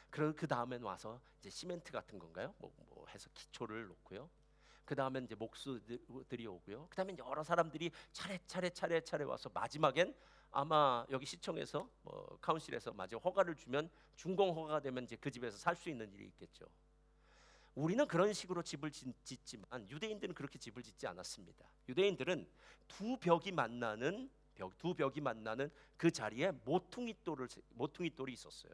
그리고 그 다음엔 와서 이제 시멘트 같은 건가요? 뭐 해서 기초를 놓고요. 그 다음엔 이제 목수들이 오고요. 그 다음엔 여러 사람들이 차례 와서 마지막엔 아마 여기 시청에서 카운실에서 마지막 허가를 주면 준공 허가가 되면 이제 그 집에서 살 수 있는 일이 있겠죠. 우리는 그런 식으로 집을 짓지만 유대인들은 그렇게 집을 짓지 않았습니다. 유대인들은 두 벽이 만나는 그 자리에 모퉁이돌이 있었어요.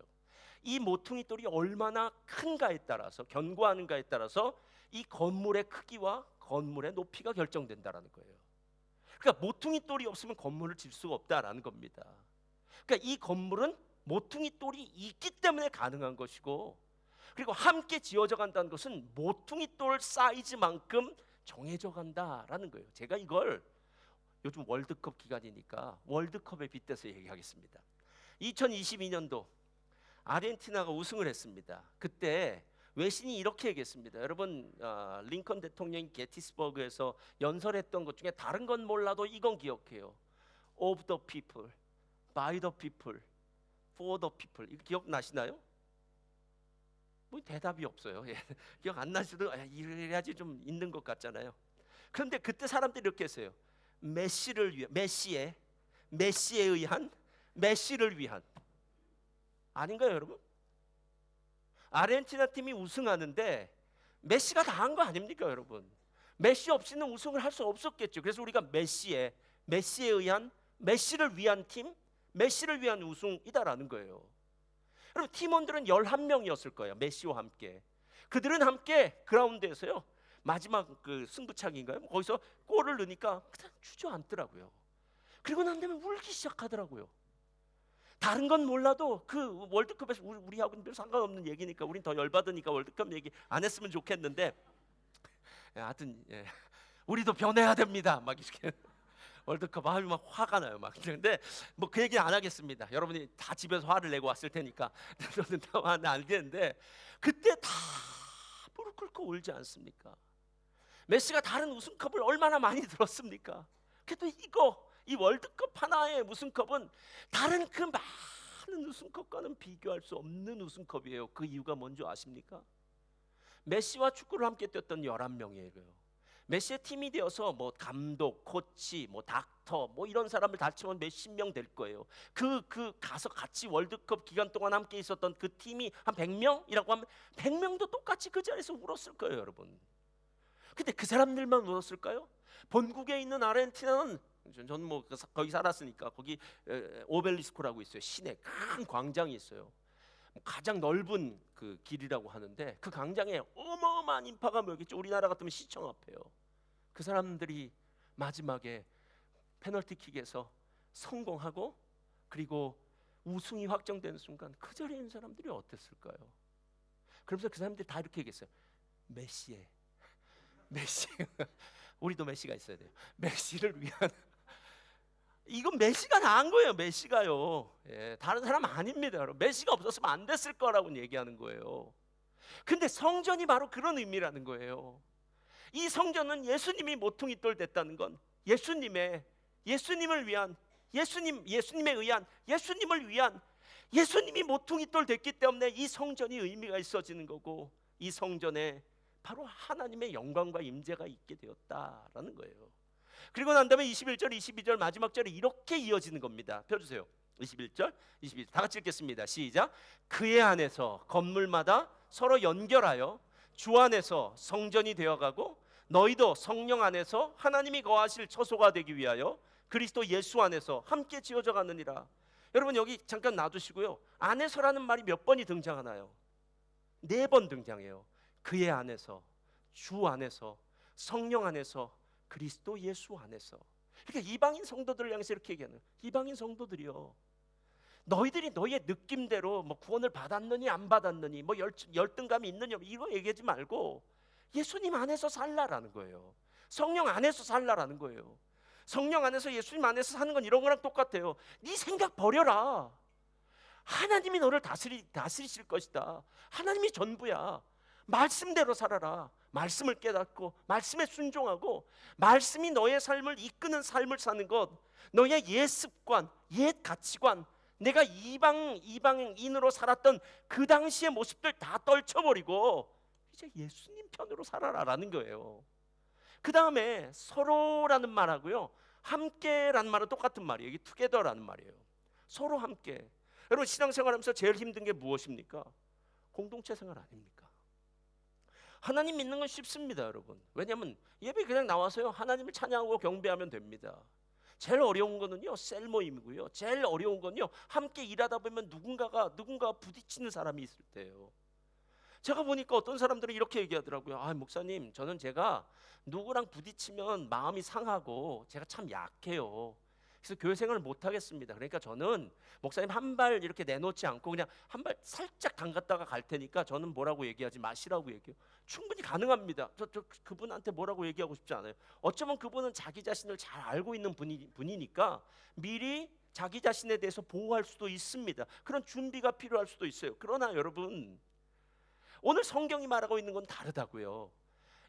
이 모퉁이돌이 얼마나 큰가에 따라서, 견고하는가에 따라서 이 건물의 크기와 건물의 높이가 결정된다라는 거예요. 그러니까 모퉁이돌이 없으면 건물을 질 수가 없다라는 겁니다. 그러니까 이 건물은 모퉁이돌이 있기 때문에 가능한 것이고, 그리고 함께 지어져 간다는 것은 모퉁이돌 사이즈만큼 정해져 간다라는 거예요. 제가 이걸 요즘 월드컵 기간이니까 월드컵에 빗대서 얘기하겠습니다. 2022년도 아르헨티나가 우승을 했습니다. 그때 외신이 이렇게 얘기했습니다. 여러분, 링컨 대통령이 게티스버그에서 연설했던 것 중에 다른 건 몰라도 이건 기억해요. Of the people, by the people, for the people. 이거 기억나시나요? 뭐 대답이 없어요. 예. 기억 안 나시도 이래야지 좀 있는 것 같잖아요. 그런데 그때 사람들이 이렇게 했어요. 메시에 의한, 메시를 위한. 아닌가요, 여러분? 아르헨티나 팀이 우승하는데 메시가 다 한 거 아닙니까, 여러분? 메시 없이는 우승을 할 수 없었겠죠. 그래서 우리가 메시에 의한, 메시를 위한 팀, 메시를 위한 우승이다라는 거예요. 여러분, 팀원들은 11명이었을 거예요. 메시와 함께. 그들은 함께 그라운드에서요, 마지막 그 승부차기인가요? 거기서 골을 넣으니까 그냥 주저앉더라고요. 그리고 난 다음에 울기 시작하더라고요. 다른 건 몰라도 그 월드컵에서 우리하고는 별 상관없는 얘기니까, 우린 더 열받으니까 월드컵 얘기 안 했으면 좋겠는데, 하여튼 우리도 변해야 됩니다. 막 이렇게 월드컵 막 화가 나요. 막. 근데 뭐 그 얘기 안 하겠습니다. 여러분이 다 집에서 화를 내고 왔을 테니까 저는 다 화는 알겠는데, 그때 다 무릎 꿇고 울지 않습니까? 메시가 다른 우승컵을 얼마나 많이 들었습니까? 그래도 이 월드컵 하나의 우승컵은 다른 그 많은 우승컵과는 비교할 수 없는 우승컵이에요. 그 이유가 뭔지 아십니까? 메시와 축구를 함께 뛰었던 11명이에요. 메시의 팀이 되어서 뭐 감독, 코치, 뭐 닥터, 뭐 이런 사람을 다 치면 몇십 명 될 거예요. 그 가서 같이 월드컵 기간 동안 함께 있었던 그 팀이 한 100명이라고 하면 100명도 똑같이 그 자리에서 울었을 거예요, 여러분. 근데 그 사람들만 울었을까요? 본국에 있는 아르헨티나는, 저는 뭐 거기 살았으니까, 거기 오벨리스코라고 있어요. 시내 큰 광장이 있어요. 가장 넓은 그 길이라고 하는데, 그 광장에 어마어마한 인파가 모였겠죠. 우리나라 같으면 시청 앞에요. 그 사람들이 마지막에 페널티킥에서 성공하고 그리고 우승이 확정되는 순간 그 자리에 있는 사람들이 어땠을까요? 그러면서 그 사람들이 다 이렇게 얘기했어요. 메시 우리도 메시가 있어야 돼요. 메시를 위한. 이건 메시가 다 한 거예요. 메시가요. 다른 사람 아닙니다. 여러분. 메시가 없었으면 안 됐을 거라고 얘기하는 거예요. 근데 성전이 바로 그런 의미라는 거예요. 이 성전은 예수님이 모퉁이돌 됐다는 건 예수님을 위한, 예수님에 의한, 예수님을 위한, 예수님이 모퉁이돌 됐기 때문에 이 성전이 의미가 있어지는 거고, 이 성전에 바로 하나님의 영광과 임재가 있게 되었다라는 거예요. 그리고 난 다음에 21절, 22절 마지막 절에 이렇게 이어지는 겁니다. 펴주세요. 21절, 22절 다 같이 읽겠습니다. 시작. 그의 안에서 건물마다 서로 연결하여 주 안에서 성전이 되어가고, 너희도 성령 안에서 하나님이 거하실 처소가 되기 위하여 그리스도 예수 안에서 함께 지어져 가느니라. 여러분, 여기 잠깐 놔두시고요. 안에서라는 말이 몇 번이 등장하나요? 4번 등장해요. 그의 안에서, 주 안에서, 성령 안에서, 그리스도 예수 안에서. 그러니까 이방인 성도들을 향해서 이렇게 얘기하는, 이방인 성도들이요, 너희들이 너희의 느낌대로 뭐 구원을 받았느니 안 받았느니, 뭐 열등감이 있느냐, 이거 얘기하지 말고 예수님 안에서 살라라는 거예요. 성령 안에서 살라라는 거예요. 성령 안에서, 예수님 안에서 사는 건 이런 거랑 똑같아요. 네 생각 버려라. 하나님이 너를 다스리실 것이다. 하나님이 전부야. 말씀대로 살아라. 말씀을 깨닫고 말씀에 순종하고 말씀이 너의 삶을 이끄는 삶을 사는 것, 너의 옛 습관, 옛 가치관, 내가 이방인으로 살았던 그 당시의 모습들 다 떨쳐버리고 이제 예수님 편으로 살아라라는 거예요. 그 다음에 서로라는 말하고요, 함께라는 말은 똑같은 말이에요. 이게 투게더라는 말이에요. 서로 함께. 여러분, 신앙생활하면서 제일 힘든 게 무엇입니까? 공동체 생활 아닙니까? 하나님 믿는 건 쉽습니다, 여러분. 왜냐하면 예배 그냥 나와서요 하나님을 찬양하고 경배하면 됩니다. 제일 어려운 거는요 셀 모임이고요. 제일 어려운 건요 함께 일하다 보면 누군가 부딪히는 사람이 있을 때예요. 제가 보니까 어떤 사람들은 이렇게 얘기하더라고요. 아, 목사님, 저는 제가 누구랑 부딪히면 마음이 상하고 제가 참 약해요. 그래서 교회 생활을 못 하겠습니다. 그러니까 저는 목사님 한 발 이렇게 내놓지 않고 그냥 한 발 살짝 담갔다가 갈 테니까 저는 뭐라고 얘기하지 마시라고 얘기해요. 충분히 가능합니다. 저 그분한테 뭐라고 얘기하고 싶지 않아요. 어쩌면 그분은 자기 자신을 잘 알고 있는 분이니까 미리 자기 자신에 대해서 보호할 수도 있습니다. 그런 준비가 필요할 수도 있어요. 그러나 여러분, 오늘 성경이 말하고 있는 건 다르다고요.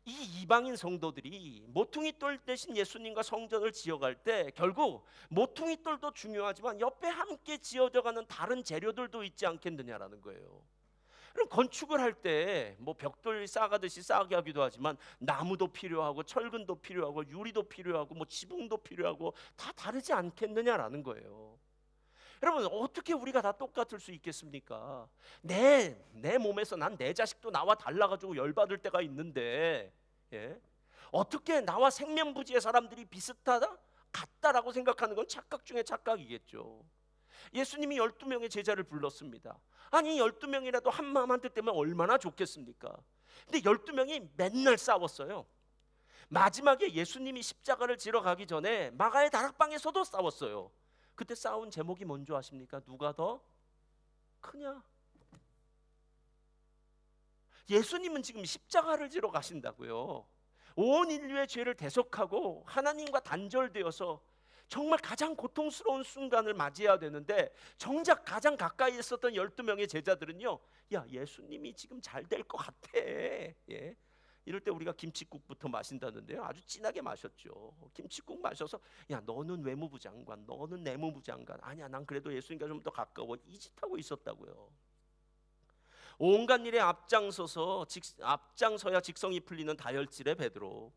이 이방인 성도들이 모퉁이 돌 대신 예수님과 성전을 지어갈 때 결국 모퉁이 돌도 중요하지만 옆에 함께 지어져가는 다른 재료들도 있지 않겠느냐라는 거예요. 그럼 건축을 할 때 뭐 벽돌 쌓아가듯이 쌓게 하기도 하지만 나무도 필요하고 철근도 필요하고 유리도 필요하고 뭐 지붕도 필요하고 다 다르지 않겠느냐라는 거예요. 여러분, 어떻게 우리가 다 똑같을 수 있겠습니까? 내 몸에서 난 내 자식도 나와 달라가지고 열받을 때가 있는데, 예? 어떻게 나와 생면부지의 사람들이 비슷하다? 같다라고 생각하는 건 착각 중에 착각이겠죠. 예수님이 12명의 제자를 불렀습니다. 아니 12명이라도 한 마음 한 뜻 때문에 얼마나 좋겠습니까? 근데 12명이 맨날 싸웠어요. 마지막에 예수님이 십자가를 지러 가기 전에 마가의 다락방에서도 싸웠어요. 그때 싸운 제목이 뭔지 아십니까? 누가 더 크냐? 예수님은 지금 십자가를 지러 가신다고요. 온 인류의 죄를 대속하고 하나님과 단절되어서 정말 가장 고통스러운 순간을 맞이해야 되는데 정작 가장 가까이 있었던 12명의 제자들은요, 야, 예수님이 지금 잘 될 것 같아. 예? 이럴 때 우리가 김칫국부터 마신다는데요, 아주 진하게 마셨죠. 김칫국 마셔서 야, 너는 외무부 장관, 너는 내무부 장관, 아니야 난 그래도 예수님과 좀 더 가까워, 이 짓하고 있었다고요. 온갖 일에 앞장서야 직성이 풀리는 다혈질의 베드로,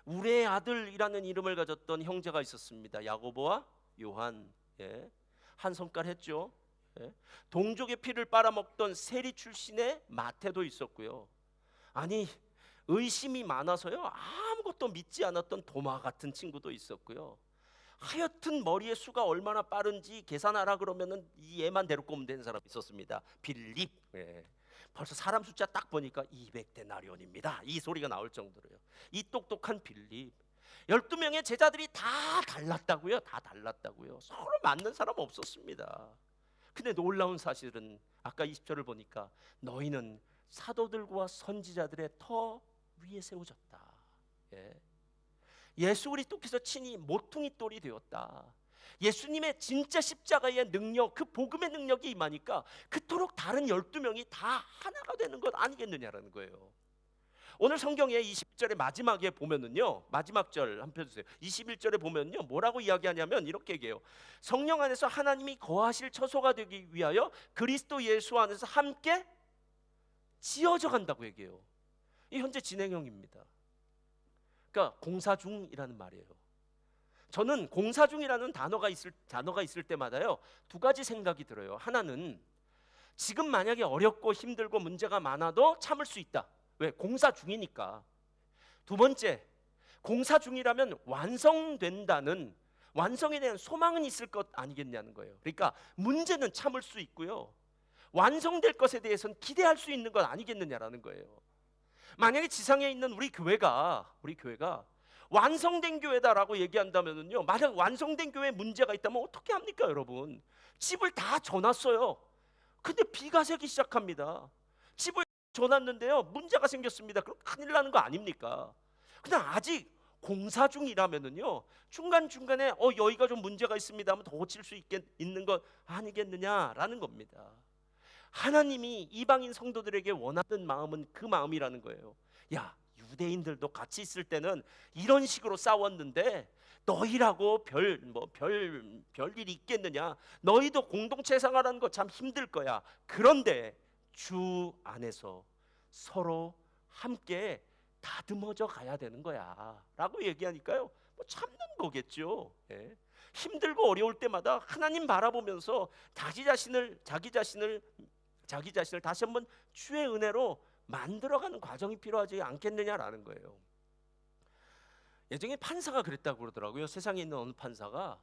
우리의 아들이라는 이름을 가졌던 형제가 있었습니다. 야고보와 요한. 예. 한 성깔 했죠. 예. 동족의 피를 빨아먹던 세리 출신의 마태도 있었고요. 아니 의심이 많아서요 아무것도 믿지 않았던 도마 같은 친구도 있었고요. 하여튼 머리의 수가 얼마나 빠른지 계산하라 그러면은 이 얘만 데리고 오면 되는 사람이 있었습니다. 빌립. 예. 벌써 사람 숫자 딱 보니까 200데나리온입니다. 이 소리가 나올 정도로요. 이 똑똑한 빌립. 12명의 제자들이 다 달랐다고요. 다 달랐다고요. 서로 맞는 사람 없었습니다. 근데 놀라운 사실은 아까 20절을 보니까 너희는 사도들과 선지자들의 터 위에 세워졌다. 예. 예수 그리스도께서 친히 모퉁이 돌이 되었다. 예수님의 진짜 십자가의 능력, 그 복음의 능력이 임하니까 그토록 다른 12명이 다 하나가 되는 것 아니겠느냐라는 거예요. 오늘 성경의 20절의 마지막에 보면은요, 마지막 절 한 편 주세요. 21절에 보면요, 뭐라고 이야기하냐면 이렇게 얘기해요. 성령 안에서 하나님이 거하실 처소가 되기 위하여 그리스도 예수 안에서 함께 지어져 간다고 얘기해요. 이 현재 진행형입니다. 그러니까 공사 중이라는 말이에요. 저는 공사 중이라는 단어가 있을 때마다요 두 가지 생각이 들어요. 하나는 지금 만약에 어렵고 힘들고 문제가 많아도 참을 수 있다. 왜? 공사 중이니까. 두 번째, 공사 중이라면 완성된다는, 완성에 대한 소망은 있을 것 아니겠냐는 거예요. 그러니까 문제는 참을 수 있고요, 완성될 것에 대해서는 기대할 수 있는 것 아니겠느냐라는 거예요. 만약에 지상에 있는 우리 교회가 완성된 교회다라고 얘기한다면요, 만약 완성된 교회에 문제가 있다면 어떻게 합니까, 여러분? 집을 다 져놨어요. 근데 비가 새기 시작합니다. 집을 져놨는데요, 문제가 생겼습니다. 그럼 큰일 나는 거 아닙니까? 그냥 아직 공사 중이라면은요, 중간중간에 여기가 좀 문제가 있습니다 하면 더 고칠 수 있는 것 아니겠느냐라는 겁니다. 하나님이 이방인 성도들에게 원하는 마음은 그 마음이라는 거예요. 야, 유대인들도 같이 있을 때는 이런 식으로 싸웠는데 너희라고 별일이 있겠느냐? 너희도 공동체 생활하는 거 참 힘들 거야. 그런데 주 안에서 서로 함께 다듬어져 가야 되는 거야 라고 얘기하니까요, 뭐 참는 거겠죠. 예. 힘들고 어려울 때마다 하나님 바라보면서 자기 자신을 다시 한번 주의 은혜로 만들어가는 과정이 필요하지 않겠느냐라는 거예요. 예전에 판사가 그랬다고 그러더라고요. 세상에 있는 어느 판사가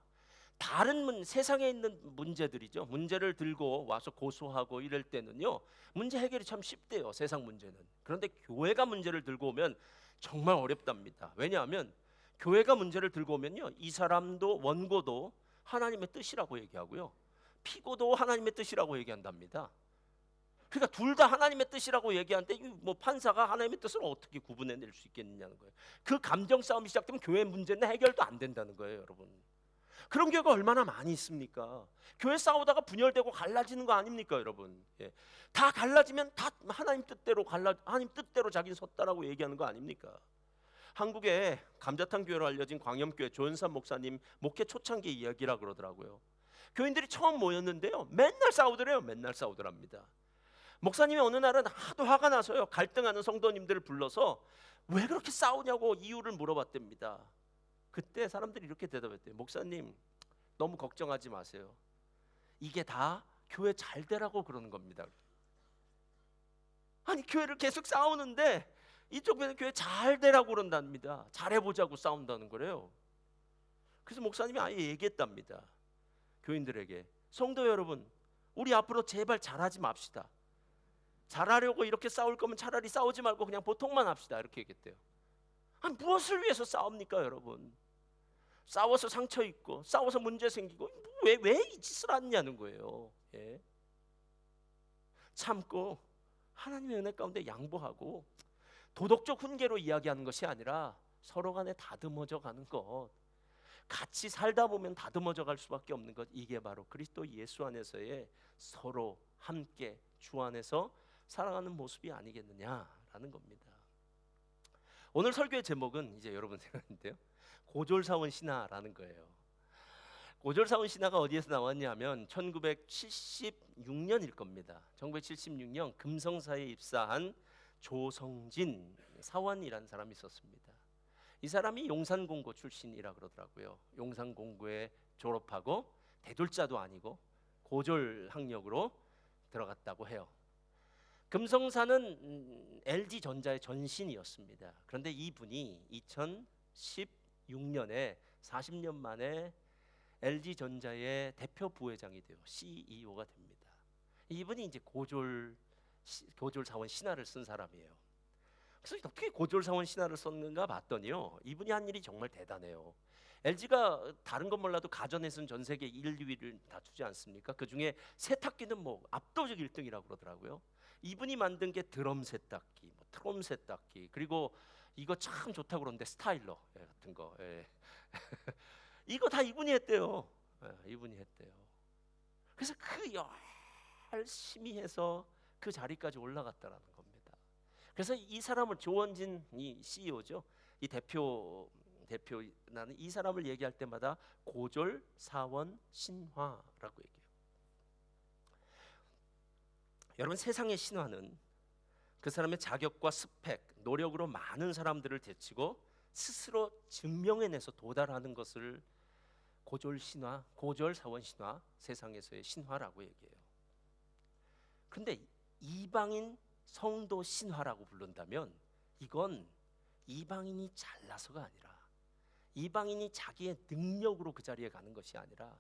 세상에 있는 문제들이죠. 문제를 들고 와서 고소하고 이럴 때는요, 문제 해결이 참 쉽대요. 세상 문제는. 그런데 교회가 문제를 들고 오면 정말 어렵답니다. 왜냐하면 교회가 문제를 들고 오면요, 이 사람도 원고도 하나님의 뜻이라고 얘기하고요, 피고도 하나님의 뜻이라고 얘기한답니다. 그러니까 둘 다 하나님의 뜻이라고 얘기하는데 뭐 판사가 하나님의 뜻을 어떻게 구분해낼 수 있겠느냐는 거예요. 그 감정 싸움이 시작되면 교회 문제는 해결도 안 된다는 거예요, 여러분. 그런 교회가 얼마나 많이 있습니까? 교회 싸우다가 분열되고 갈라지는 거 아닙니까, 여러분? 예. 다 갈라지면 다 하나님 뜻대로 하나님 뜻대로 자기는 섰다라고 얘기하는 거 아닙니까? 한국의 감자탕 교회로 알려진 광염교회 조연산 목사님 목회 초창기 이야기라 그러더라고요. 교인들이 처음 모였는데요, 맨날 싸우더래요. 맨날 싸우더랍니다. 목사님이 어느 날은 하도 화가 나서요, 갈등하는 성도님들을 불러서 왜 그렇게 싸우냐고 이유를 물어봤답니다. 그때 사람들이 이렇게 대답했대요. 목사님, 너무 걱정하지 마세요. 이게 다 교회 잘 되라고 그러는 겁니다. 아니, 교회를 계속 싸우는데 이쪽 교회 잘 되라고 그런답니다. 잘해보자고 싸운다는 거래요. 그래서 목사님이 아예 얘기했답니다. 교인들에게, 성도 여러분, 우리 앞으로 제발 잘하지 맙시다. 잘하려고 이렇게 싸울 거면 차라리 싸우지 말고 그냥 보통만 합시다. 이렇게 얘기했대요. 아니, 무엇을 위해서 싸웁니까, 여러분? 싸워서 상처 입고 싸워서 문제 생기고 왜 이 짓을 하느냐는 거예요. 예. 참고 하나님의 은혜 가운데 양보하고 도덕적 훈계로 이야기하는 것이 아니라 서로 간에 다듬어져 가는 것, 같이 살다 보면 다듬어져 갈 수밖에 없는 것, 이게 바로 그리스도 예수 안에서의 서로 함께 주 안에서 살아가는 모습이 아니겠느냐라는 겁니다. 오늘 설교의 제목은 이제 여러분 생각인데요, 고졸사원 신화라는 거예요. 고졸사원 신화가 어디에서 나왔냐면 1976년일 겁니다. 1976년 금성사에 입사한 조성진 사원이라는 사람이 있었습니다. 이 사람이 용산공고 출신이라 그러더라고요. 용산공고에 졸업하고 대졸자도 아니고 고졸 학력으로 들어갔다고 해요. 금성사는 LG전자의 전신이었습니다. 그런데 이분이 2016년에 40년 만에 LG전자의 대표 부회장이 돼요. CEO가 됩니다. 이분이 이제 고졸 사원 신화를 쓴 사람이에요. 그래서 어떻게 고졸 사원 신화를 썼는가 봤더니요, 이분이 한 일이 정말 대단해요. LG가 다른 건 몰라도 가전에서는 전 세계 1, 2위를 다투지 않습니까? 그 중에 세탁기는 뭐 압도적 1등이라고 그러더라고요. 이분이 만든 게 드럼 세탁기, 뭐 트롬 세탁기, 그리고 이거 참 좋다고 그러는데 스타일러 같은 거, 예. 이거 다 이분이 했대요. 예, 이분이 했대요. 그래서 그 열심히 해서 그 자리까지 올라갔다라는 겁니다. 그래서 이 사람을 조원진 이 CEO죠, 이 대표나는 이 사람을 얘기할 때마다 고졸 사원 신화라고 얘기해요. 여러분, 세상의 신화는 그 사람의 자격과 스펙, 노력으로 많은 사람들을 제치고 스스로 증명해내서 도달하는 것을 고졸 신화, 고졸 사원 신화, 세상에서의 신화라고 얘기해요. 그런데 이방인 성도 신화라고 부른다면 이건 이방인이 잘나서가 아니라, 이방인이 자기의 능력으로 그 자리에 가는 것이 아니라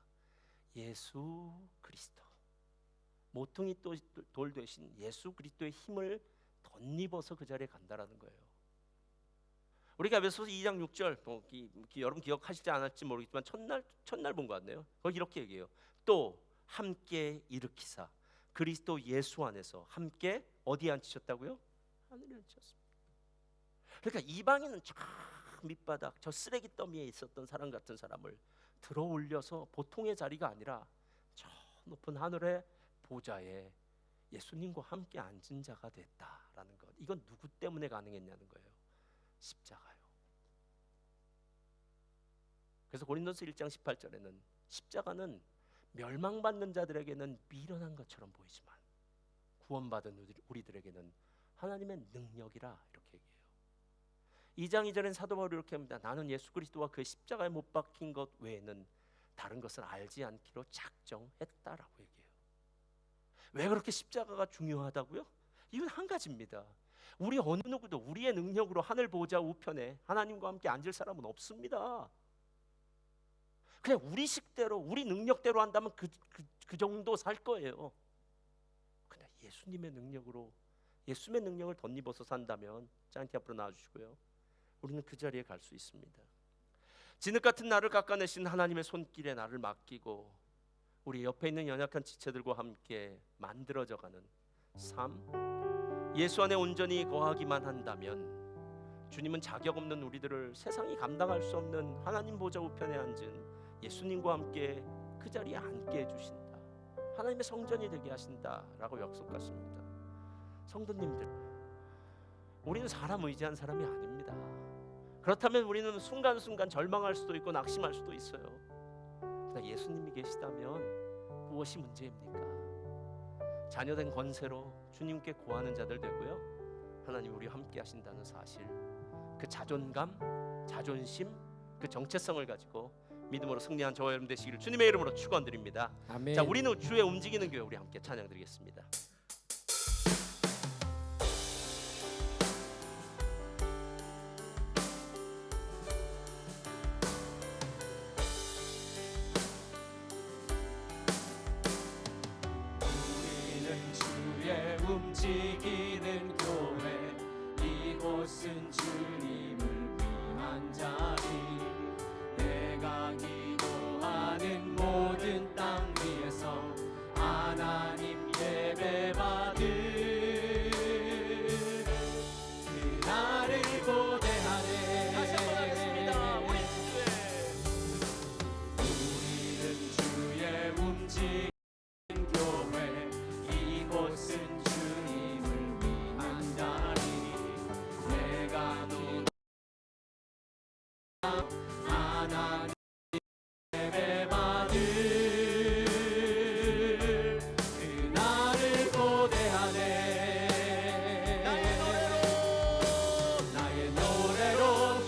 예수 그리스도, 모퉁이 돌 되신 예수 그리스도의 힘을 덧입어서 그 자리에 간다라는 거예요. 우리가 에베소서 2장 6절, 여러분 기억하실지 않을지 모르겠지만 첫날 본 것 같네요. 거기 이렇게 얘기해요. 또 함께 일으키사 그리스도 예수 안에서 함께 어디에 앉히셨다고요? 하늘에 앉히셨습니다. 그러니까 이방인은 저 밑바닥, 저 쓰레기 더미에 있었던 사람 같은 사람을 들어 올려서 보통의 자리가 아니라 저 높은 하늘의 보좌에 예수님과 함께 앉은 자가 됐다라는 것. 이건 누구 때문에 가능했냐는 거예요. 십자가요. 그래서 고린도서 1장 18절에는 십자가는 멸망받는 자들에게는 미련한 것처럼 보이지만 구원받은 우리들에게는 하나님의 능력이라, 이렇게 얘기해요. 2장 2절엔 사도 바울이 이렇게 합니다. 나는 예수 그리스도와 그의 십자가에 못 박힌 것 외에는 다른 것을 알지 않기로 작정했다라고 얘기해요. 왜 그렇게 십자가가 중요하다고요? 이건 한 가지입니다. 우리 어느 누구도 우리의 능력으로 하늘 보좌 우편에 하나님과 함께 앉을 사람은 없습니다. 그냥 우리 식대로 우리 능력대로 한다면 그 정도 살 거예요. 근데 예수님의 능력으로, 예수님의 능력을 덧입어서 산다면 짱티 앞으로 나와주시고요, 우리는 그 자리에 갈 수 있습니다. 진흙 같은 나를 깎아내신 하나님의 손길에 나를 맡기고 우리 옆에 있는 연약한 지체들과 함께 만들어져가는 삶, 예수 안에 온전히 거하기만 한다면 주님은 자격 없는 우리들을 세상이 감당할 수 없는 하나님 보좌 우편에 앉은 예수님과 함께 그 자리에 앉게 해주신다, 하나님의 성전이 되게 하신다라고 약속하십니다. 성도님들, 우리는 사람 의지한 사람이 아닙니다. 그렇다면 우리는 순간순간 절망할 수도 있고 낙심할 수도 있어요. 그러나 예수님이 계시다면 무엇이 문제입니까? 자녀된 권세로 주님께 구하는 자들 되고요, 하나님 우리와 함께 하신다는 사실, 그 자존감, 자존심, 그 정체성을 가지고 믿음으로 승리한 저와 여러분 되시기를 주님의 이름으로 축원드립니다. 아멘. 자, 우리는 주의 움직이는 교회, 우리 함께 찬양 드리겠습니다. 우리는 주의 움직이는 교회, 이곳은 주님을 위한 자리. 내가 기도하는 모든 땅 위에서 하나님 예배받을 그날을 고대하네. 다시 한번 하겠습니다. 우리는 주의 움직이는 교회, 이곳은 주님을 위한 자리. 내가 하나님 예배받을 그날을 고대하네. 나의 노래로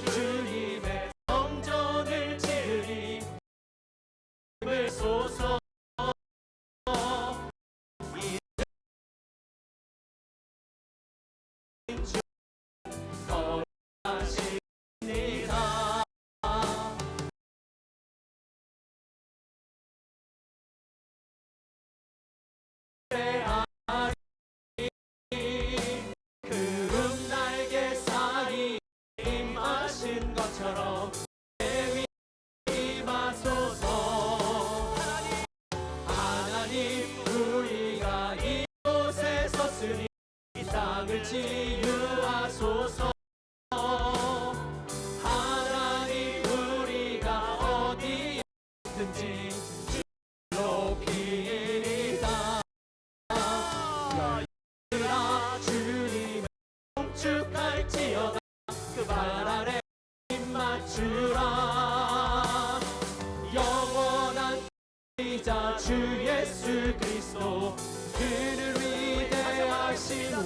주님의 성전을 지으리. 힘을 쏘서 주 거하십니다. 구름 날개 사이 임하신 것처럼 내 위 임하소서. 하나님 우리가 이곳에 섰으니 이 땅을 치유하소서. 하나님 우리가 어디에 있든지 높이리다. 열들아 주님을 축할지어다. 그 발 아래 힘 맞추라. 영원한 이자 주 예수 그리스도, 그를 위대하신 왕.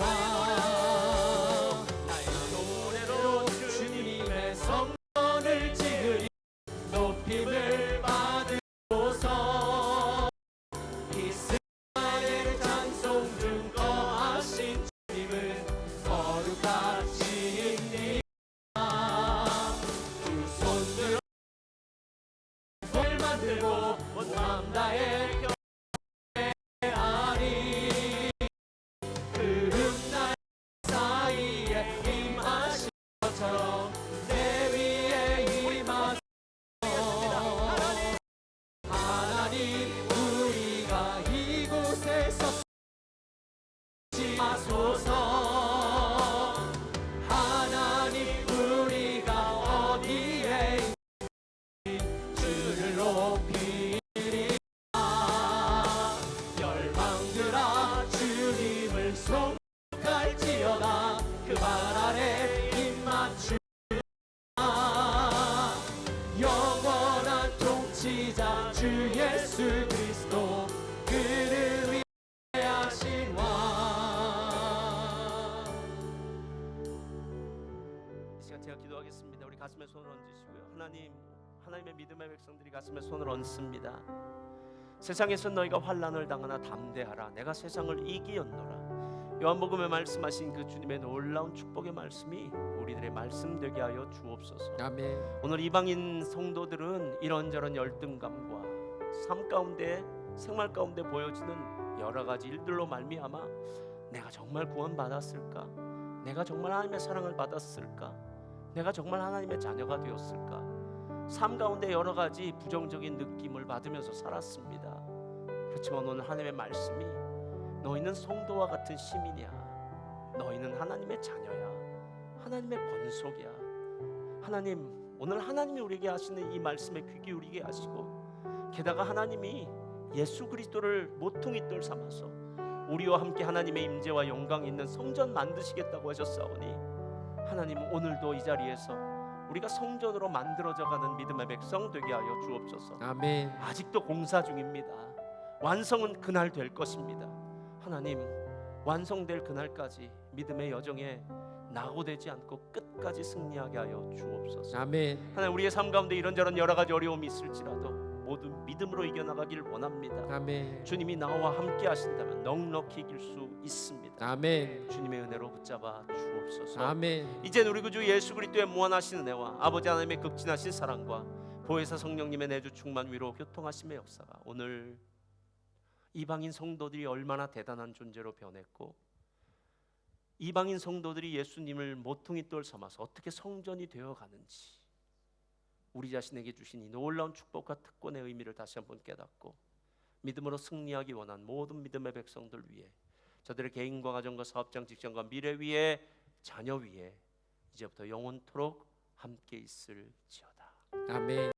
나의 노래로 주님의 성전을 지으리. 높임을 받으소서. 이스라엘 찬송 중 거하신 주님은 거룩하시니라. 두 손 들어 손을 만들고 온 마음 다해 경배하리. 구름 날 사이에 임하신 것처럼 내 위에 임하소서. 하나님 우리가 이곳에 섰지마소서. 하나님 우리가 어디에 있는지 주를 높이리라. 열방들아 주님을 송축할지어다. 그 발 아래 힘 맞추라. 영원한 통치자 주 예수 그리스도, 그를 위하신 왕. 이 시간 제가 기도하겠습니다. 우리 가슴에 손을 얹으시고요, 하나님의 믿음의 백성들이 가슴에 손을 얹습니다. 세상에서 너희가 환난을 당하나 담대하라. 내가 세상을 이기었노라. 요한복음에 말씀하신 그 주님의 놀라운 축복의 말씀이 우리들의 말씀 되게 하여 주옵소서. 아멘. 오늘 이방인 성도들은 이런저런 열등감과 삶 가운데 생활 가운데 보여지는 여러 가지 일들로 말미암아 내가 정말 구원받았을까? 내가 정말 하나님의 사랑을 받았을까? 내가 정말 하나님의 자녀가 되었을까? 삶 가운데 여러 가지 부정적인 느낌을 받으면서 살았습니다. 그렇지만 오늘 하나님의 말씀이 너희는 성도와 같은 시민이야. 너희는 하나님의 자녀야. 하나님의 권속이야. 하나님, 오늘 하나님이 우리에게 하시는 이 말씀에 귀 기울이게 하시고, 게다가 하나님이 예수 그리스도를 모퉁이 돌 삼아서 우리와 함께 하나님의 임재와 영광이 있는 성전 만드시겠다고 하셨사오니, 하나님 오늘도 이 자리에서 우리가 성전으로 만들어져가는 믿음의 백성 되게 하여 주옵소서. 아멘. 아직도 공사 중입니다. 완성은 그날 될 것입니다. 하나님, 완성될 그날까지 믿음의 여정에 낙오되지 않고 끝까지 승리하게 하여 주옵소서. 아멘. 하나님, 우리의 삶 가운데 이런저런 여러 가지 어려움이 있을지라도 모두 믿음으로 이겨나가길 원합니다. 아멘. 주님이 나와 함께 하신다면 넉넉히 이길 수 있습니다. 아멘. 주님의 은혜로 붙잡아 주옵소서. 아멘. 이제 우리 구주 예수 그리스도의 무한하신 은혜와 아버지 하나님의 극진하신 사랑과 보혜사 성령님의 내주 충만 위로 교통하심의 역사가 오늘 이방인 성도들이 얼마나 대단한 존재로 변했고, 이방인 성도들이 예수님을 모퉁이 돌 삼아서 어떻게 성전이 되어 가는지, 우리 자신에게 주신 이 놀라운 축복과 특권의 의미를 다시 한번 깨닫고 믿음으로 승리하기 원한 모든 믿음의 백성들 위해, 저들의 개인과 가정과 사업장 직장과 미래 위에, 자녀 위에 이제부터 영원토록 함께 있을지어다. 아멘.